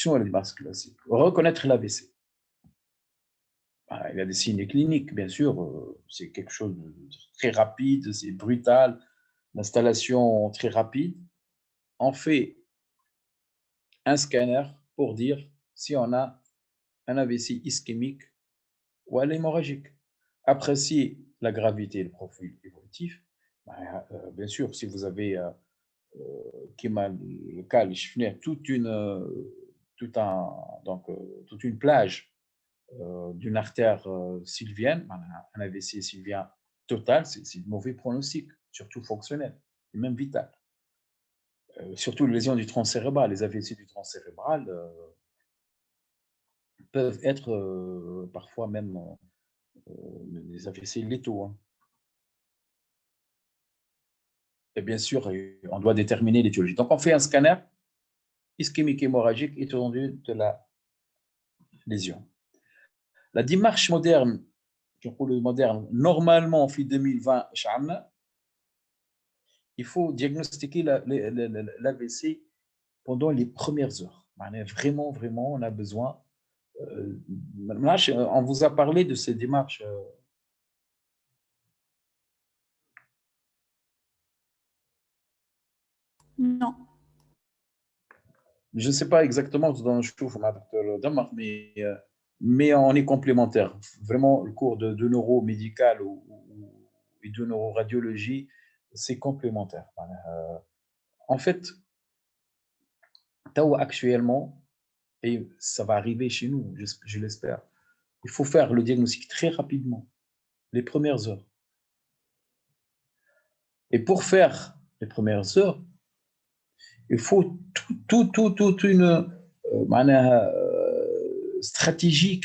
La démarche classique. Reconnaître l'AVC. Il y a des signes cliniques, bien sûr. C'est quelque chose de très rapide, c'est brutal. L'installation très rapide. On fait un scanner pour dire si on a un AVC ischémique ou un hémorragique. Apprécier la gravité et le profil évolutif. Bien sûr, si vous avez le cas, toute une plage d'une artère sylvienne, un AVC sylvien total, c'est de mauvais pronostic, surtout fonctionnel et même vital. Surtout les lésions du tronc cérébral. Les AVC du tronc cérébral peuvent être parfois même des AVC létaux, hein. Et bien sûr, on doit déterminer l'étiologie. Donc, on fait un scanner ischémique hémorragique étendu de la lésion. La démarche moderne, normalement, en 2020, il faut diagnostiquer l'AVC pendant les premières heures. Vraiment, vraiment, on a besoin. Là, on vous a parlé de ces démarches. Non. Je ne sais pas exactement dans mais on est complémentaires. Vraiment, le cours de neuromédical et de neuroradiologie, c'est complémentaire. En fait, actuellement, et ça va arriver chez nous, je l'espère, il faut faire le diagnostic très rapidement, les premières heures. Et pour faire les premières heures, il faut toute une stratégie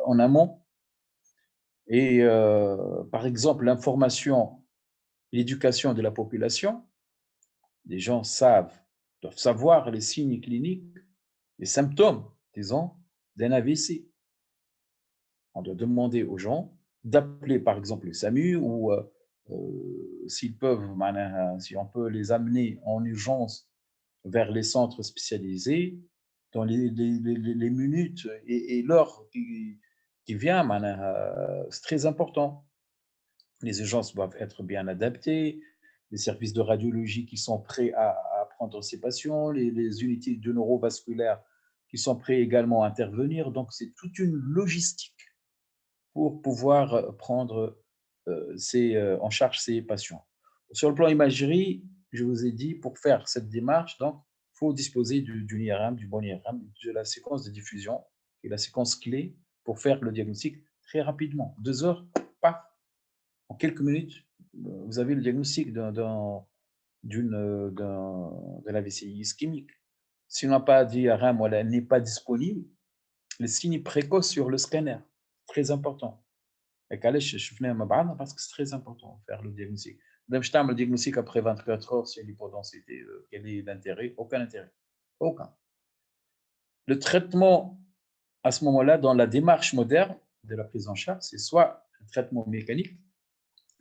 en amont. Et par exemple, l'information et l'éducation de la population, les gens doivent savoir les signes cliniques, les symptômes, disons, d'un AVC. On doit demander aux gens d'appeler par exemple le SAMU ou s'ils peuvent, si on peut les amener en urgence vers les centres spécialisés dans les minutes et l'heure qui vient, c'est très important. Les urgences doivent être bien adaptées, les services de radiologie qui sont prêts à prendre ces patients, les unités de neurovasculaire qui sont prêts également à intervenir. Donc, c'est toute une logistique pour pouvoir prendre en charge ces patients. Sur le plan imagerie, je vous ai dit, pour faire cette démarche, donc, il faut disposer d'une IRM, du bon IRM, de la séquence de diffusion, qui est la séquence clé pour faire le diagnostic très rapidement. 2 heures, paf, en quelques minutes, vous avez le diagnostic de l'AVC ischémique. Si on n'a pas d'IRM ou elle n'est pas disponible, les signes précoces sur le scanner, très important. Parce que c'est très important de faire le diagnostic. Le diagnostic après 24 heures, c'est l'hypodensité. Quel est l'intérêt? Aucun intérêt. Aucun. Le traitement, à ce moment-là, dans la démarche moderne de la prise en charge, c'est soit un traitement mécanique,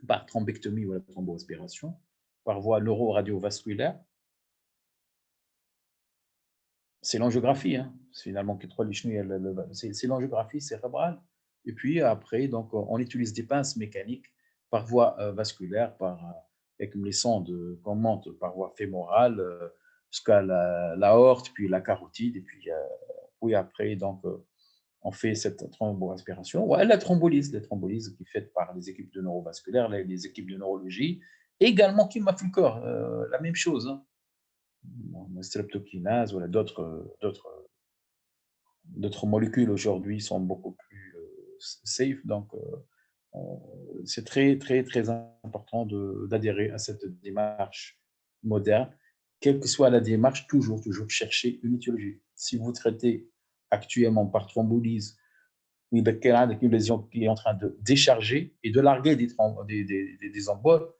par thrombectomie ou la thromboaspiration, par voie neuro-radiovasculaire. C'est l'angiographie, hein. C'est finalement c'est l'angiographie cérébrale. Et puis après, donc, on utilise des pinces mécaniques par voie vasculaire, avec les sondes qu'on monte par voie fémorale jusqu'à l'aorte, puis la carotide, et puis après, donc, on fait cette thromboaspiration. Ouais, la thrombolyse qui est faite par les équipes de neurovasculaire, les équipes de neurologie, également qui m'a fait le corps, la même chose, hein. Streptokinase, voilà, d'autres molécules aujourd'hui sont beaucoup plus safe, donc c'est très, très, très important d'adhérer à cette démarche moderne. Quelle que soit la démarche, toujours chercher une étiologie. Si vous traitez actuellement par thrombolyse une lésion qui est en train de décharger et de larguer des emboles,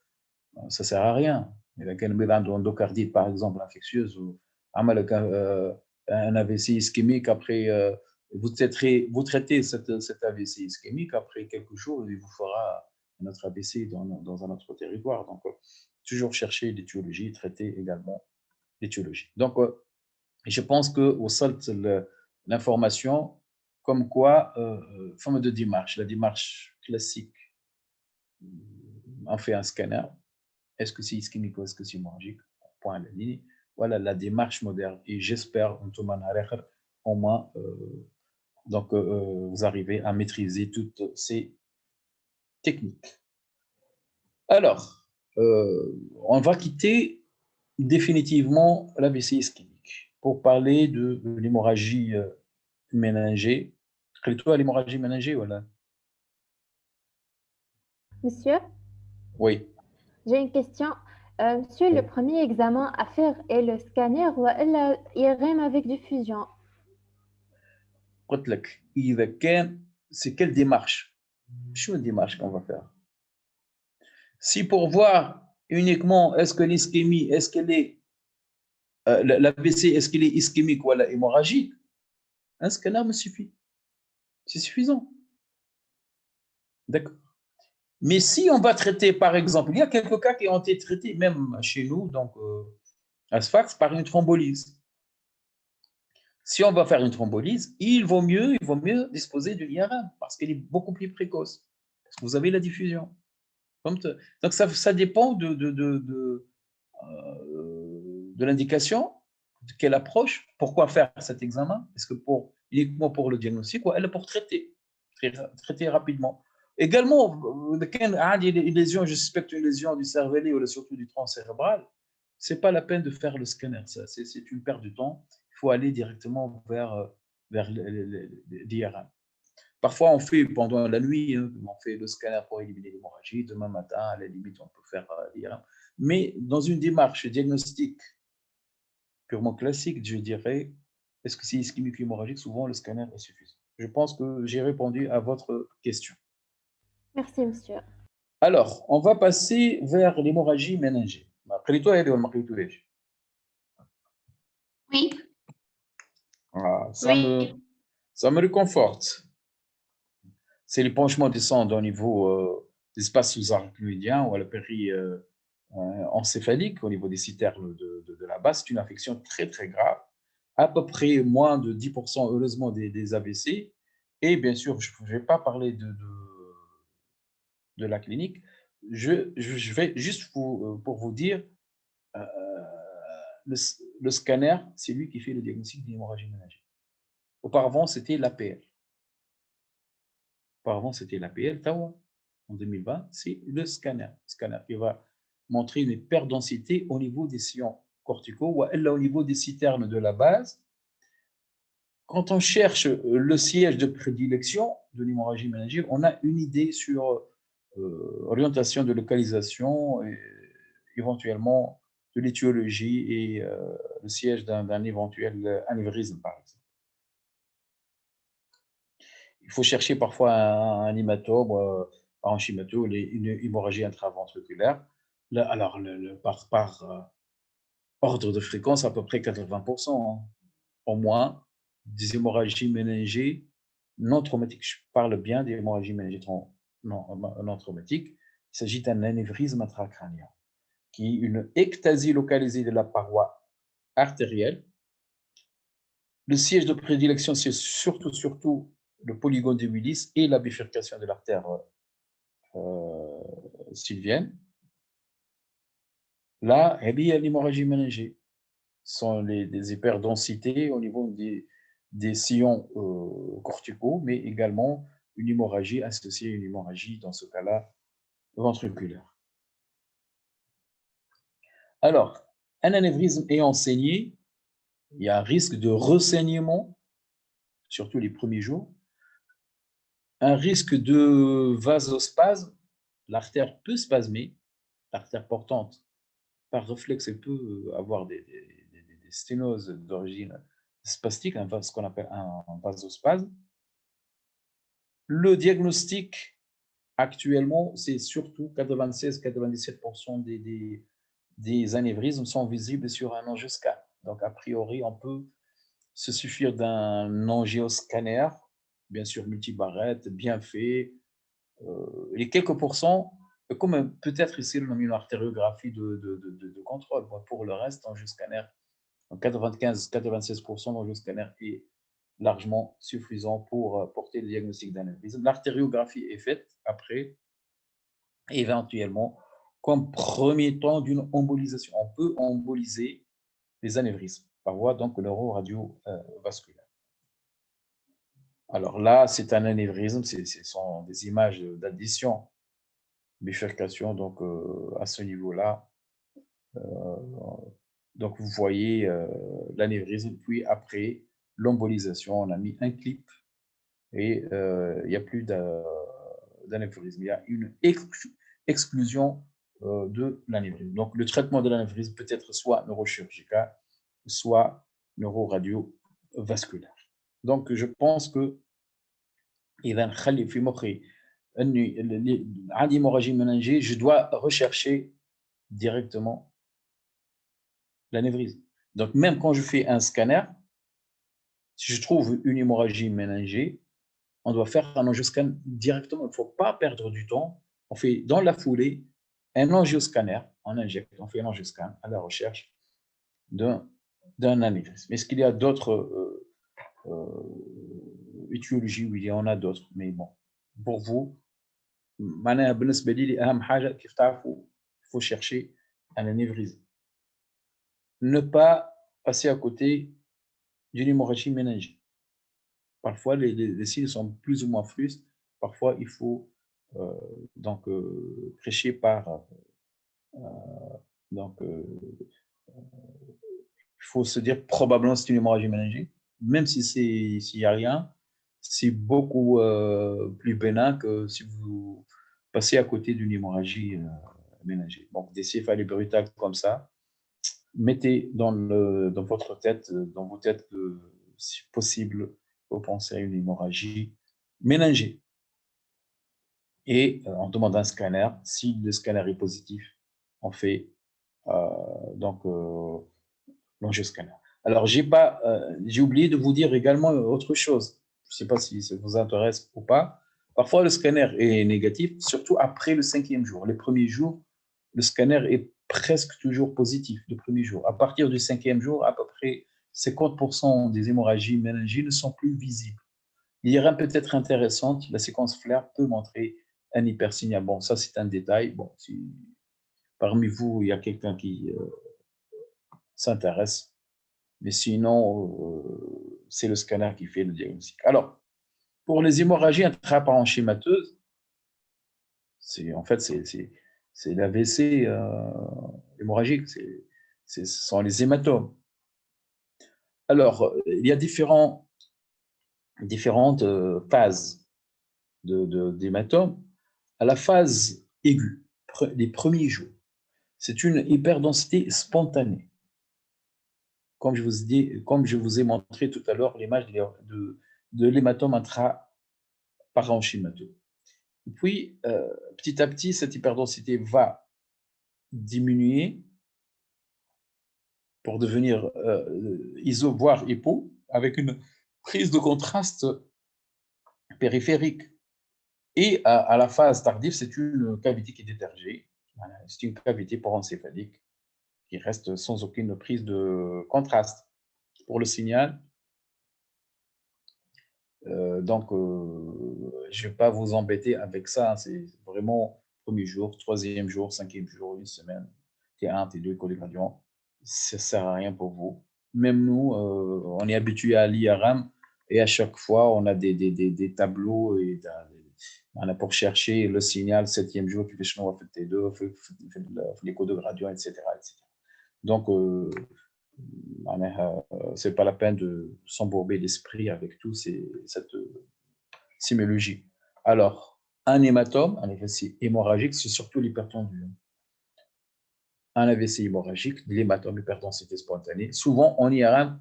ça ne sert à rien. Il y a une endocardite, par exemple, infectieuse, ou un AVC ischémique, après, vous traitez cet AVC ischémique, après quelques jours, il vous fera un autre AVC dans un autre territoire. Donc, toujours chercher l'étiologie, traiter également l'étiologie. Donc, je pense qu'au sein de l'information, comme quoi, forme de démarche, la démarche classique, on fait un scanner. Est-ce que c'est ischémique ou est-ce que c'est hémorragique? Point à la ligne. Voilà la démarche moderne. Et j'espère, au moins, donc, vous arrivez à maîtriser toutes ces techniques. Alors, on va quitter définitivement l'AVC ischémique pour parler de l'hémorragie méningée, Toi, l'hémorragie méningée, voilà. Monsieur, Oui. j'ai une question. Monsieur, le premier examen à faire est le scanner ou IRM avec diffusion? قلت لك إذا كان c'est quelle démarche? شو démarche qu'on va faire? Si pour voir uniquement est-ce que l'ischémie, est-ce qu'elle est l'AVC, est-ce qu'il est ischémique ou hémorragique, un scanner me suffit. C'est suffisant. D'accord. Mais si on va traiter, par exemple, il y a quelques cas qui ont été traités, même chez nous, donc à Sfax, par une thrombolyse. Si on va faire une thrombolyse, il vaut mieux disposer d'une IRM parce qu'elle est beaucoup plus précoce. Parce que vous avez la diffusion. Donc ça dépend de l'indication, de quelle approche, pourquoi faire cet examen. Est-ce que uniquement pour le diagnostic ou elle pour traiter rapidement. Également, une lésion, je suspecte une lésion du cervelet ou surtout du tronc cérébral, ce n'est pas la peine de faire le scanner. C'est une perte de temps. Il faut aller directement vers l'IRM. Parfois, on fait pendant la nuit, on fait le scanner pour éliminer l'hémorragie. Demain matin, à la limite, on peut faire l'IRM. Mais dans une démarche diagnostique purement classique, je dirais, est-ce que c'est ischémique ou hémorragique? Souvent, le scanner est suffisant. Je pense que j'ai répondu à votre question. Merci, monsieur. Alors, on va passer vers l'hémorragie méningée. Oui. Ah, Oui. ça me réconforte. C'est l'épanchement du sang au niveau des espaces sous-arachnoïdiens ou à la encéphalique, au niveau des citernes de la base. C'est une infection très, très grave. À peu près moins de 10%, heureusement, des AVC. Et bien sûr, je ne vais pas parler de la clinique. Je vais juste pour vous dire, le scanner, c'est lui qui fait le diagnostic d'hémorragie méningée. Auparavant, c'était l'APL. TAWA, en 2020, c'est le scanner. Le scanner qui va montrer une perte densité au niveau des sillons corticaux ou au niveau des citernes de la base. Quand on cherche le siège de prédilection de l'hémorragie méningée, on a une idée sur orientation de localisation et éventuellement de l'étiologie et le siège d'un éventuel anévrisme, par exemple. Il faut chercher parfois un hématome, un chimato, une hémorragie intraventriculaire. Là, alors, par ordre de fréquence, à peu près 80%, au moins, des hémorragies méningées non traumatiques. Je parle bien des hémorragies méningées non traumatiques. Il s'agit d'un anévrisme intracrânien, qui est une ectasie localisée de la paroi artérielle. Le siège de prédilection, c'est surtout le polygone de Willis et la bifurcation de l'artère sylvienne. Là, il y a l'hémorragie méningée. Ce sont des hyperdensités au niveau des sillons corticaux, mais également une hémorragie associée à une hémorragie, dans ce cas-là, ventriculaire. Alors, un anévrisme ayant saigné, il y a un risque de ressaignement, surtout les premiers jours, un risque de vasospasme, l'artère peut spasmer, l'artère portante, par réflexe, elle peut avoir des sténoses d'origine spastique, ce qu'on appelle un vasospasme. Le diagnostic, actuellement, c'est surtout 96-97% des anévrismes sont visibles sur un angioscanner. Donc, a priori, on peut se suffire d'un angioscanner, bien sûr multibarrette, bien fait. Les quelques pourcents, comme peut-être ici une artériographie de contrôle. Pour le reste, angioscanner, 95-96% d'angioscanner est largement suffisant pour porter le diagnostic d'anévrisme. L'artériographie est faite après, éventuellement, comme premier temps d'une embolisation. On peut emboliser les anévrismes par voie donc neuro-radiovasculaire. Alors là, c'est un anévrisme, ce sont des images d'addition, bifurcation, donc à ce niveau-là. Donc vous voyez l'anévrisme, puis après l'embolisation, on a mis un clip et il n'y a plus d'anévrisme. Il y a une exclusion de l'anévrisme. Donc, le traitement de l'anévrisme peut être soit neurochirurgical, soit neuroradio-vasculaire. Donc, je pense que إذا نخلي في مخي أني عندي hémorragie méningée, je dois rechercher directement l'anévrisme. Donc, même quand je fais un scanner, si je trouve une hémorragie méningée, on doit faire un angioscan directement. Il ne faut pas perdre du temps. On fait dans la foulée un angioscanner, on injecte, on fait un angioscan à la recherche d'un anévrisme. Est-ce qu'il y a d'autres étiologies? Oui, il y en a d'autres, mais bon, pour vous, معناها بالنسبة لي أهم حاجة كيف تعرفوا il faut chercher un anévrisme. Ne pas passer à côté d'une hémorragie méningée. Parfois, les signes sont plus ou moins frustes. Parfois, il faut prêcher par. Il faut se dire probablement c'est une hémorragie méningée. Même si s'il n'y a rien, c'est beaucoup plus bénin que si vous passez à côté d'une hémorragie méningée. Donc, des céphalées brutales comme ça, mettez dans votre tête, dans vos têtes, que si possible, vous pensez à une hémorragie méningée. Et on demande un scanner. Si le scanner est positif, on fait l'angioscanner. Alors, j'ai oublié de vous dire également autre chose. Je ne sais pas si ça vous intéresse ou pas. Parfois, le scanner est négatif, surtout après le 5e jour. Les premiers jours, le scanner est presque toujours positif, le premier jour. À partir du 5e jour, à peu près 50% des hémorragies méningées ne sont plus visibles. L'IRM peut être intéressante, la séquence FLAIR peut montrer un hypersignal. Bon, ça c'est un détail. Bon, si parmi vous, il y a quelqu'un qui s'intéresse, mais sinon, c'est le scanner qui fait le diagnostic. Alors, pour les hémorragies intraparenchymateuses, en fait, c'est l'AVC hémorragique, ce sont les hématomes. Alors, il y a différentes phases d'hématomes. À la phase aiguë, les premiers jours, c'est une hyperdensité spontanée. Comme je vous ai montré tout à l'heure l'image de l'hématome intraparenchymateux. Et puis, petit à petit, cette hyperdensité va diminuer pour devenir iso, voire hypo, avec une prise de contraste périphérique. Et à la phase tardive, c'est une cavité qui est détergée. C'est une cavité porencéphalique qui reste sans aucune prise de contraste. Pour le signal, je ne vais pas vous embêter avec ça. C'est vraiment premier jour, 3e jour, 5e jour, une semaine, T1, T2, échographie, ça ne sert à rien pour vous. Même nous, on est habitué à l'IRM et à chaque fois, on a des tableaux et on a pour chercher le signal, 7e jour, tu fais T2, l'écho de gradient, etc. Donc, ce n'est pas la peine de s'embourber l'esprit avec tout cette sémiologie. Alors, un hématome, un AVC hémorragique, c'est surtout l'hypertendu. Un AVC hémorragique, l'hématome, hyperdensité spontanée. Souvent, en IRM,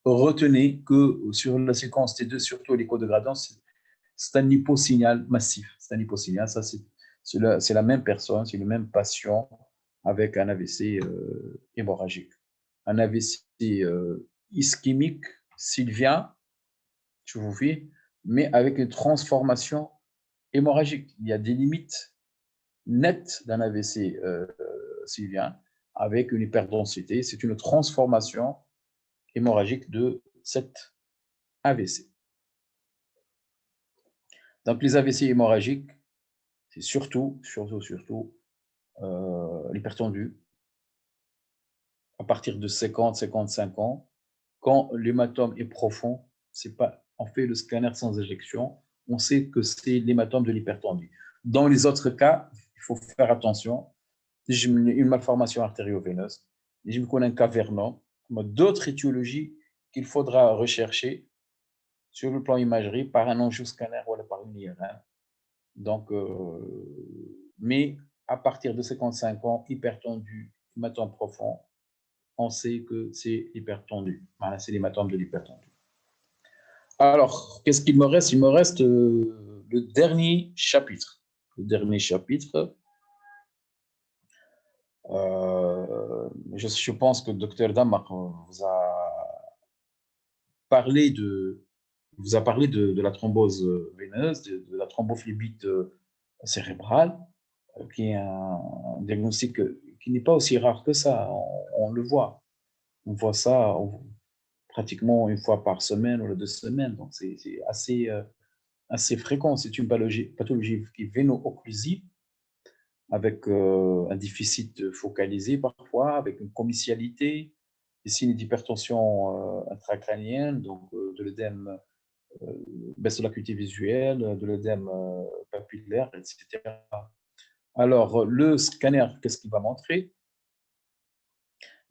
retenez que sur la séquence T2, surtout l'écho de gradient, c'est un hyposignal massif. C'est un hyposignal, ça c'est la même personne, c'est le même patient avec un AVC hémorragique. Un AVC ischémique sylvien, je vous fais, mais avec une transformation hémorragique. Il y a des limites nettes d'un AVC sylvien avec une hyperdensité. C'est une transformation hémorragique de cet AVC. Donc, les AVC hémorragiques, c'est surtout l'hypertendu à partir de 50-55 ans. Quand l'hématome est profond, on fait le scanner sans éjection, on sait que c'est l'hématome de l'hypertendu. Dans les autres cas, il faut faire attention. Une malformation artério-veineuse, je me connais un cavernum, d'autres étiologies qu'il faudra rechercher sur le plan imagerie par un angioscanner ou par une IRM. Donc, mais à partir de 55 ans, hypertendu, hématome profond, on sait que c'est hypertendu. Voilà, c'est l'hématome de l'hypertendu. Alors, qu'est-ce qu'il me reste? Il me reste le dernier chapitre. Le dernier chapitre. Je pense que le docteur Damak vous a parlé de la thrombose veineuse, de la thrombophlébite cérébrale, qui est un diagnostic qui n'est pas aussi rare que ça. On le voit. On voit ça pratiquement une fois par semaine ou 2 semaines. Donc, c'est assez fréquent. C'est une pathologie qui est véno-occlusive, avec un déficit focalisé parfois, avec une comitialité, des signes d'hypertension intracrânienne, donc de l'œdème, baisse de l'acuité visuelle, de l'œdème papillaire, etc. Alors, le scanner, qu'est-ce qu'il va montrer?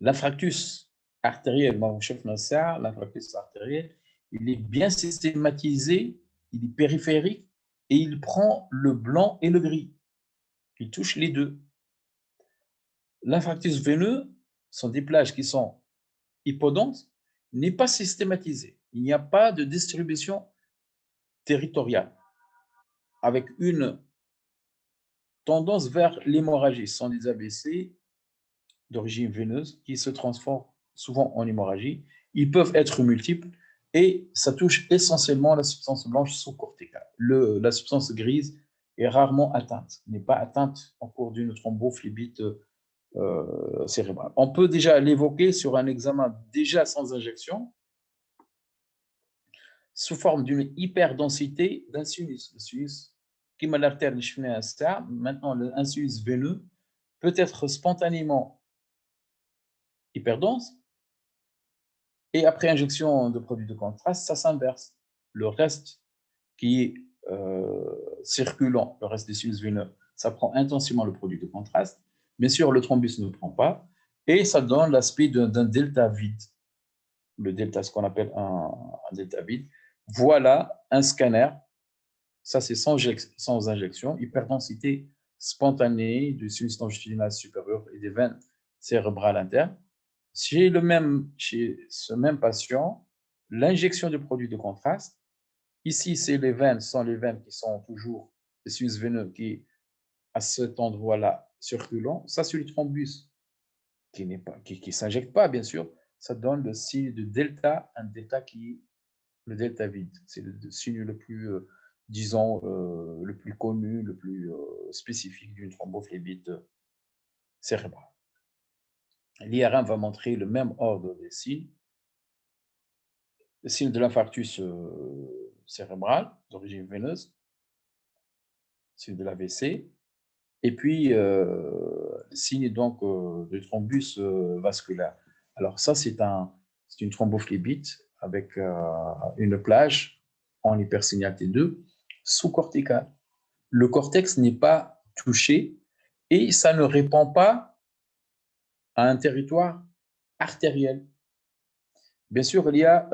L'infarctus artériel, l'infarctus artériel, il est bien systématisé, il est périphérique et il prend le blanc et le gris. Il touche les deux. L'infarctus veineux sont des plages qui sont hypodenses, n'est pas systématisé. Il n'y a pas de distribution territoriale avec une tendance vers l'hémorragie. Ce sont des AVC d'origine veineuse qui se transforment souvent en hémorragie. Ils peuvent être multiples et ça touche essentiellement la substance blanche sous-corticale. La substance grise est rarement atteinte, n'est pas atteinte en cours d'une thrombophlébite cérébrale. On peut déjà l'évoquer sur un examen déjà sans injection, sous forme d'une hyperdensité d'un sinus. Le sinus, qui m'a l'artère maintenant un sinus veineux peut être spontanément hyperdense et après injection de produits de contraste, ça s'inverse. Le reste qui est circulant, le reste des sinus veineux, ça prend intensément le produit de contraste. Bien sûr, le thrombus ne prend pas et ça donne l'aspect d'un delta vide. Le delta, ce qu'on appelle un delta vide. Voilà un scanner. Ça, c'est sans injection. Hyperdensité spontanée du sinus longitudinal supérieur et des veines cérébrales internes. Chez ce même patient, l'injection de produits de contraste. Ici, c'est les veines, sont les veines qui sont toujours les sinus veineux qui, à cet endroit-là, circulant. Ça, c'est le thrombus qui s'injecte pas, bien sûr. Ça donne le signe de delta, un delta qui est le delta vide. C'est le signe le plus, disons, le plus connu, le plus spécifique d'une thrombophlébite cérébrale. L'IRM va montrer le même ordre des signes. Le signe de l'infarctus cérébral d'origine veineuse, signe de l'AVC, et puis le signe donc du thrombus vasculaire. Alors ça, c'est une thrombophlébite avec une plage en hypersignal T2 sous-corticale. Le cortex n'est pas touché et ça ne répond pas à un territoire artériel. Bien sûr, il y a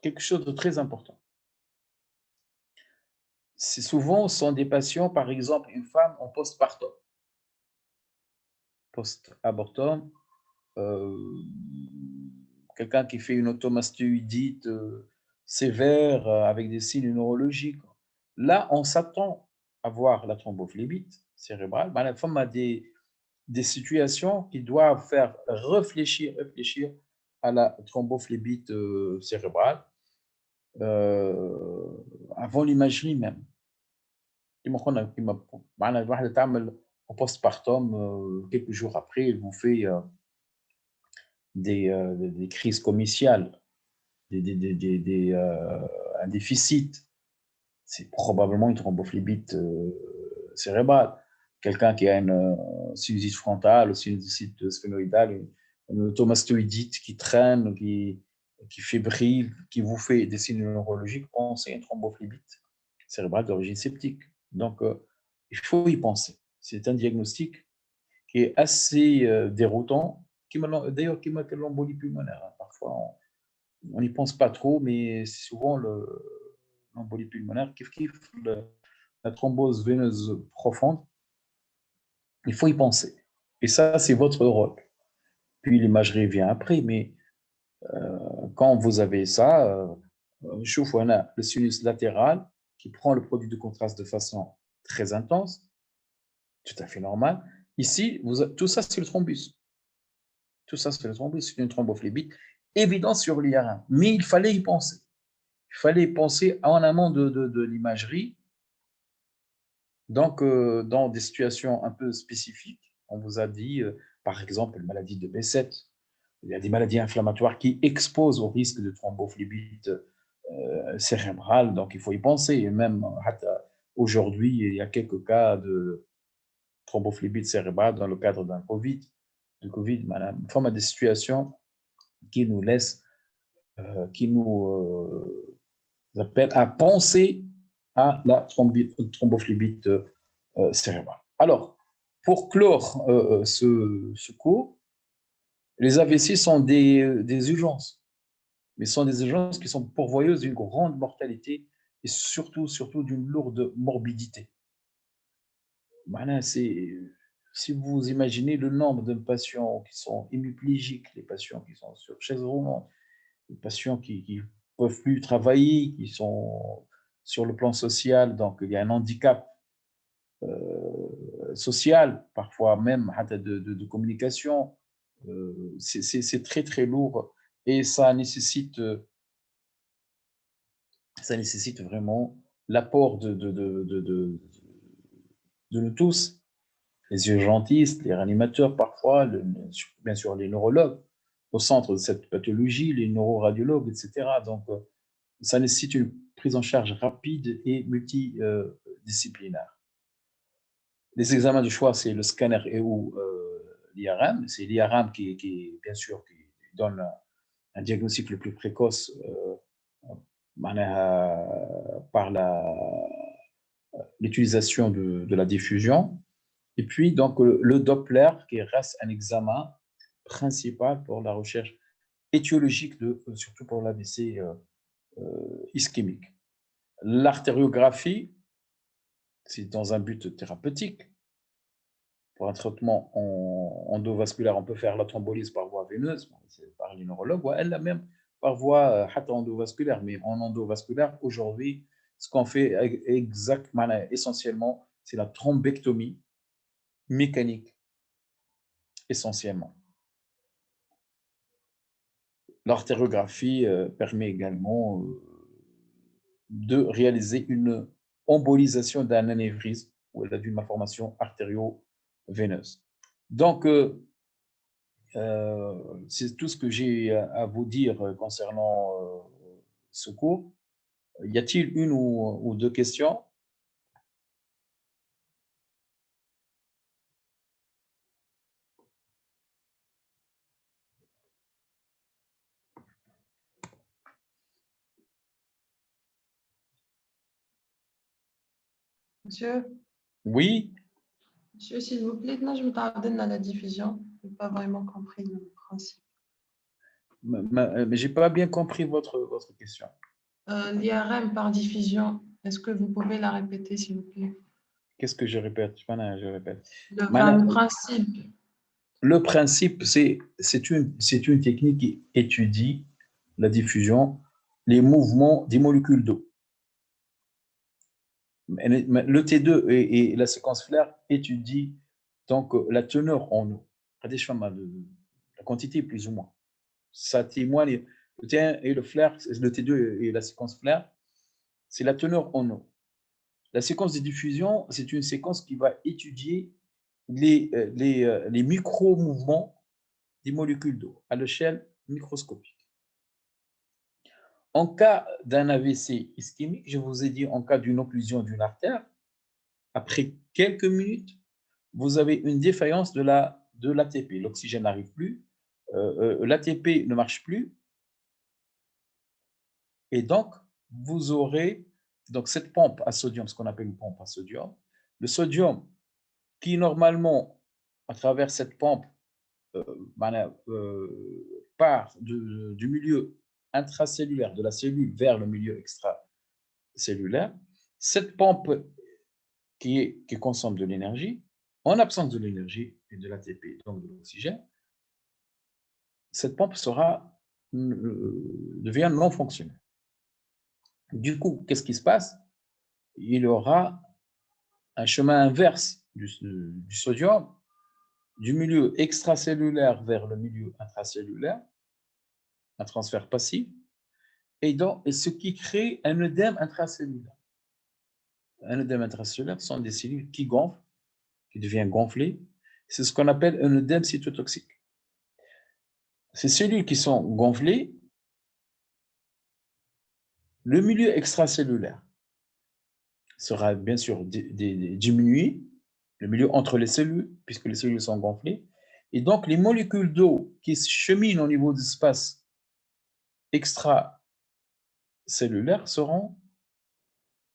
quelque chose de très important. C'est souvent, ce sont des patients, par exemple, une femme en postpartum. Post-abortum, quelqu'un qui fait une automastéoïdite sévère avec des signes neurologiques. Là, on s'attend à voir la thrombophlébite cérébrale. La femme a des situations qui doivent faire réfléchir à la thrombophlébite cérébrale avant l'imagerie même. En postpartum, quelques jours après, il vous fait des crises comitiales, un déficit. C'est probablement une thrombophlébite cérébrale. Quelqu'un qui a une sinusite frontale, une sinusite sphénoïdale, une automastoïdite qui traîne, qui fébrile, qui vous fait des signes neurologiques, pensez à une thrombophlébite cérébrale d'origine septique. Donc, il faut y penser. C'est un diagnostic qui est assez déroutant, d'ailleurs qui marque l'embolie pulmonaire. Parfois, on n'y pense pas trop, mais c'est souvent l'embolie pulmonaire, la thrombose veineuse profonde, il faut y penser. Et ça, c'est votre rôle. Puis l'imagerie vient après, mais quand vous avez ça, chauffe, on a le sinus latéral qui prend le produit de contraste de façon très intense, tout à fait normal. Ici, tout ça, c'est le thrombus. Tout ça, c'est le thrombus, c'est une thrombophlébite évidente sur l'IRM. Mais il fallait y penser. Il fallait y penser en amont de l'imagerie. Donc, dans des situations un peu spécifiques, on vous a dit, par exemple, la maladie de Besset, il y a des maladies inflammatoires qui exposent au risque de thrombophlébite cérébrale, donc il faut y penser. Et même aujourd'hui, il y a quelques cas de thrombophlébite cérébrale dans le cadre d'un Covid, une forme de situation qui nous laisse, qui nous appelle à penser à la thrombophlébite cérébrale. Alors, pour clore ce cours, les AVC sont des urgences, mais sont des urgences qui sont pourvoyeuses d'une grande mortalité et surtout d'une lourde morbidité. Voilà, si vous imaginez le nombre de patients qui sont hémiplégiques, les patients qui sont sur chaise roulante, les patients qui ne peuvent plus travailler, qui sont sur le plan social, donc il y a un handicap social, parfois même de communication, c'est très très lourd et ça nécessite vraiment l'apport de nous tous, les urgentistes, les réanimateurs parfois, bien sûr les neurologues au centre de cette pathologie, les neuroradiologues, etc. Donc, ça nécessite une prise en charge rapide et multidisciplinaire. Les examens de choix, c'est le scanner et ou l'IRM. C'est l'IRM qui, bien sûr, qui donne un diagnostic le plus précoce par l'utilisation de la diffusion. Et puis, donc, le Doppler, qui reste un examen principal pour la recherche étiologique, surtout pour l'AVC ischémique. L'artériographie, c'est dans un but thérapeutique. Pour un traitement endovasculaire, on peut faire la thrombolyse par voie veineuse, par les neurologues, ou elle-même par voie endovasculaire. Mais en endovasculaire, aujourd'hui, ce qu'on fait exactement, essentiellement, c'est la thrombectomie mécanique, essentiellement. L'artériographie permet également de réaliser une embolisation d'un anévrisme ou d'une malformation artério-veineuse. Donc, c'est tout ce que j'ai à vous dire concernant ce cours. Y a-t-il une ou deux questions? Monsieur, Oui, monsieur, s'il vous plaît, là, je me tarde à la diffusion. Je n'ai pas vraiment compris le principe. mais je n'ai pas bien compris votre question. L'IRM par diffusion, est-ce que vous pouvez la répéter, s'il vous plaît? Qu'est-ce que je répète? Je répète. Le principe. Le principe, c'est une technique qui étudie la diffusion, les mouvements des molécules d'eau. Le T2 et la séquence FLAIR étudient donc la teneur en eau, la quantité plus ou moins. Ça témoigne, le T1 et le FLAIR, le T2 et la séquence FLAIR, c'est la teneur en eau. La séquence de diffusion, c'est une séquence qui va étudier les micro-mouvements des molécules d'eau à l'échelle microscopique. En cas d'un AVC ischémique, je vous ai dit en cas d'une occlusion d'une artère, après quelques minutes, vous avez une défaillance de l'ATP. L'oxygène n'arrive plus, l'ATP ne marche plus, et donc vous aurez cette pompe à sodium, ce qu'on appelle une pompe à sodium. Le sodium qui normalement, à travers cette pompe, part du milieu intracellulaire de la cellule vers le milieu extracellulaire, cette pompe qui consomme de l'énergie, en absence de l'énergie et de l'ATP, donc de l'oxygène, cette pompe devient non fonctionnelle. Du coup, qu'est-ce qui se passe? Il y aura un chemin inverse du sodium, du milieu extracellulaire vers le milieu intracellulaire, un transfert passif, et ce qui crée un œdème intracellulaire. Un œdème intracellulaire sont des cellules qui gonflent, qui deviennent gonflées. C'est ce qu'on appelle un œdème cytotoxique. Ces cellules qui sont gonflées, le milieu extracellulaire sera bien sûr diminué, le milieu entre les cellules, puisque les cellules sont gonflées, et donc les molécules d'eau qui cheminent au niveau de l'espace extracellulaire seront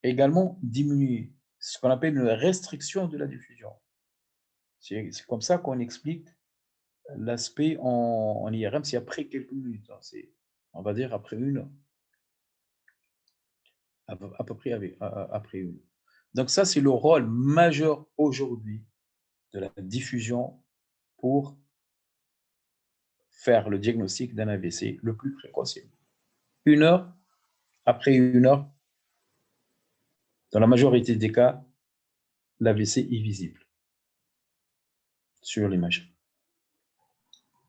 également diminuées. C'est ce qu'on appelle une restriction de la diffusion. C'est comme ça qu'on explique l'aspect en IRM, c'est après quelques minutes, on va dire après une heure. À peu près après une. Donc ça, c'est le rôle majeur aujourd'hui de la diffusion pour faire le diagnostic d'un AVC le plus précoce. Une heure, après une heure, dans la majorité des cas, l'AVC est visible sur l'image.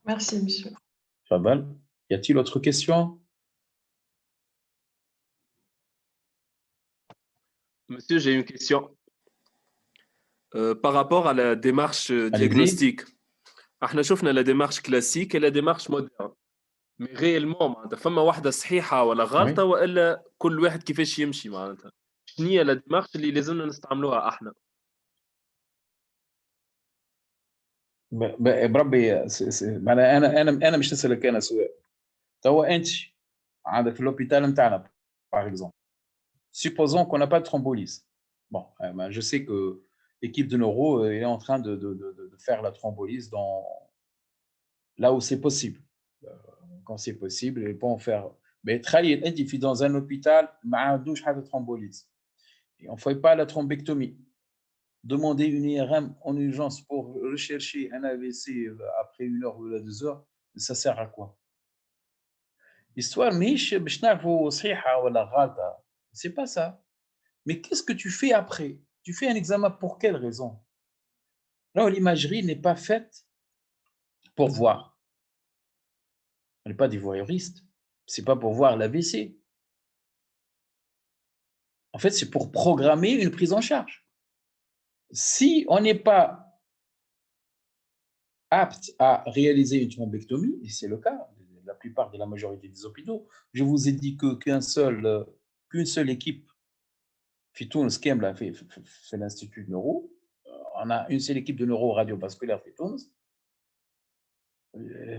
Merci, monsieur. Fabal, y a-t-il autre question? Monsieur, j'ai une question. Par rapport à la démarche diagnostique, احنا شفنا la démarche classique et la démarche moderne. Mais réellement معناتها فما واحدة صحيحة ولا غلطة وإلا كل واحد كيفاش يمشي معناتها. شنو هي la démarche اللي لازمنا نستعملوها احنا؟ بربي انا مش نسالك انا سؤال. توا انت عندك في l'hôpital نتاعنا par exemple. Supposons qu'on n'a pas de thrombolyse. Bon, je sais que l'équipe de neuro est en train de faire la thrombolyse là où c'est possible. Quand c'est possible, ils vont en faire. Mais très dans un hôpital, il n'y a pas de thrombolyse. Et on ne fait pas la thrombectomie. Demander une IRM en urgence pour rechercher un AVC après 1 heure ou 2 heures, ça sert à quoi? L'histoire, c'est pas ça. Mais qu'est-ce que tu fais après? Tu fais un examen pour quelle raison? Là, l'imagerie n'est pas faite pour voir. On n'est pas des voyeuristes. Ce n'est pas pour voir l'AVC. En fait, c'est pour programmer une prise en charge. Si on n'est pas apte à réaliser une thrombectomie, et c'est le cas, la plupart de la majorité des hôpitaux, je vous ai dit qu'une seule équipe Fitoun Skem l'a fait l'Institut de Neuro. On a une seule équipe de neuro-radiovasculaire Fitoun.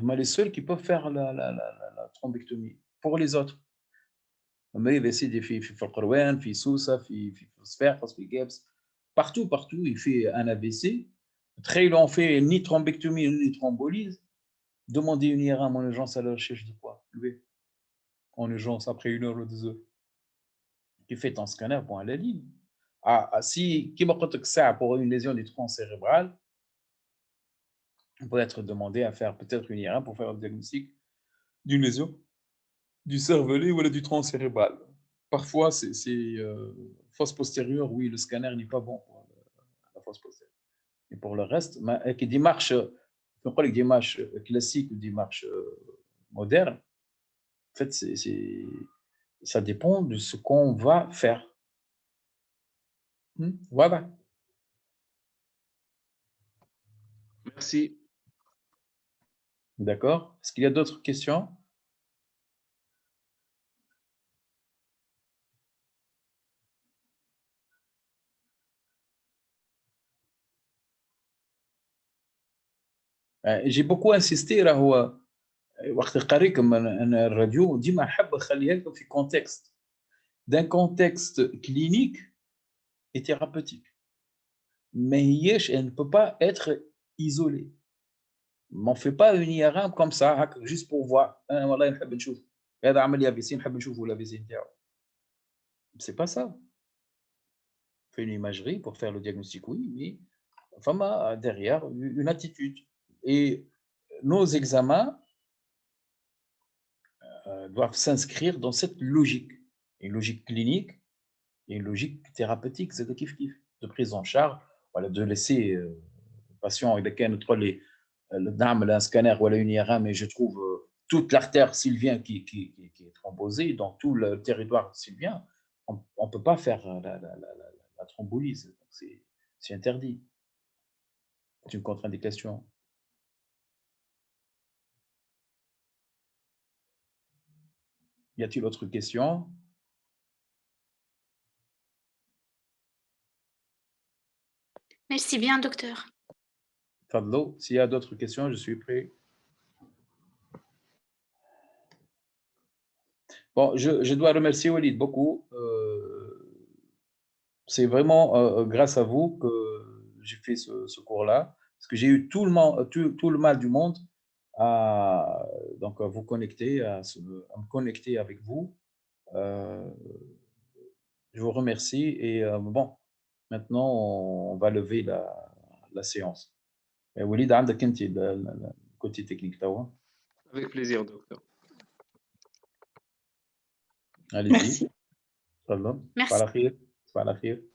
Mais les seuls qui peuvent faire la thrombectomie. Pour les autres, partout, il fait un AVC. Très ils ont fait ni thrombectomie ni thrombolyse. Demandez une IRM en urgence à la recherche de quoi? En urgence après 1 heure ou 2 heures. Tu fais ton scanner pour aller à la ligne. Si qui m'a que ça pour une lésion du tronc cérébral, on peut être demandé à faire peut-être une IRM pour faire le diagnostic d'une lésion du cervelet ou du tronc cérébral. Parfois, c'est fosse postérieure, oui, le scanner n'est pas bon pour la fosse postérieure. Et pour le reste, avec des démarches classiques ou des démarches modernes, en fait, ça dépend de ce qu'on va faire. Voilà. Merci. D'accord. Est-ce qu'il y a d'autres questions? J'ai beaucoup insisté راهو وقت قريكم أنا الراديو ديما نحب نخليها لكم في contexte d'un contexte clinique et thérapeutique. Mais elle ne peut pas être isolée. On ne fait pas une IRM comme ça, juste pour voir. والله نحب نشوف هذا عمل لي AVC نحب نشوفوا l'AVC نتاعو. C'est pas ça. On fait une imagerie pour faire le diagnostic, oui, mais enfin, derrière, une attitude. Et nos examens doivent s'inscrire dans cette logique. Une logique clinique et une logique thérapeutique, c'est de kiff-kiff, de prise en charge, voilà, de laisser le patient avec un scanner ou une IRM, et je trouve toute l'artère sylvienne qui est thrombosée dans tout le territoire sylvien, on ne peut pas faire la thrombolyse. C'est interdit. C'est une contre-indication. Y a-t-il d'autres questions? Merci bien, docteur. Fadlo, s'il y a d'autres questions, je suis prêt. Bon, je dois remercier Walid beaucoup. C'est vraiment grâce à vous que j'ai fait ce cours-là, parce que j'ai eu tout le mal du monde donc à vous connecter, à me connecter avec vous. Je vous remercie et bon, maintenant on va lever la séance. Walid, عندك انت côté technique توا. Avec plaisir, docteur. Allez-y. Merci. تفضل. صباح الخير.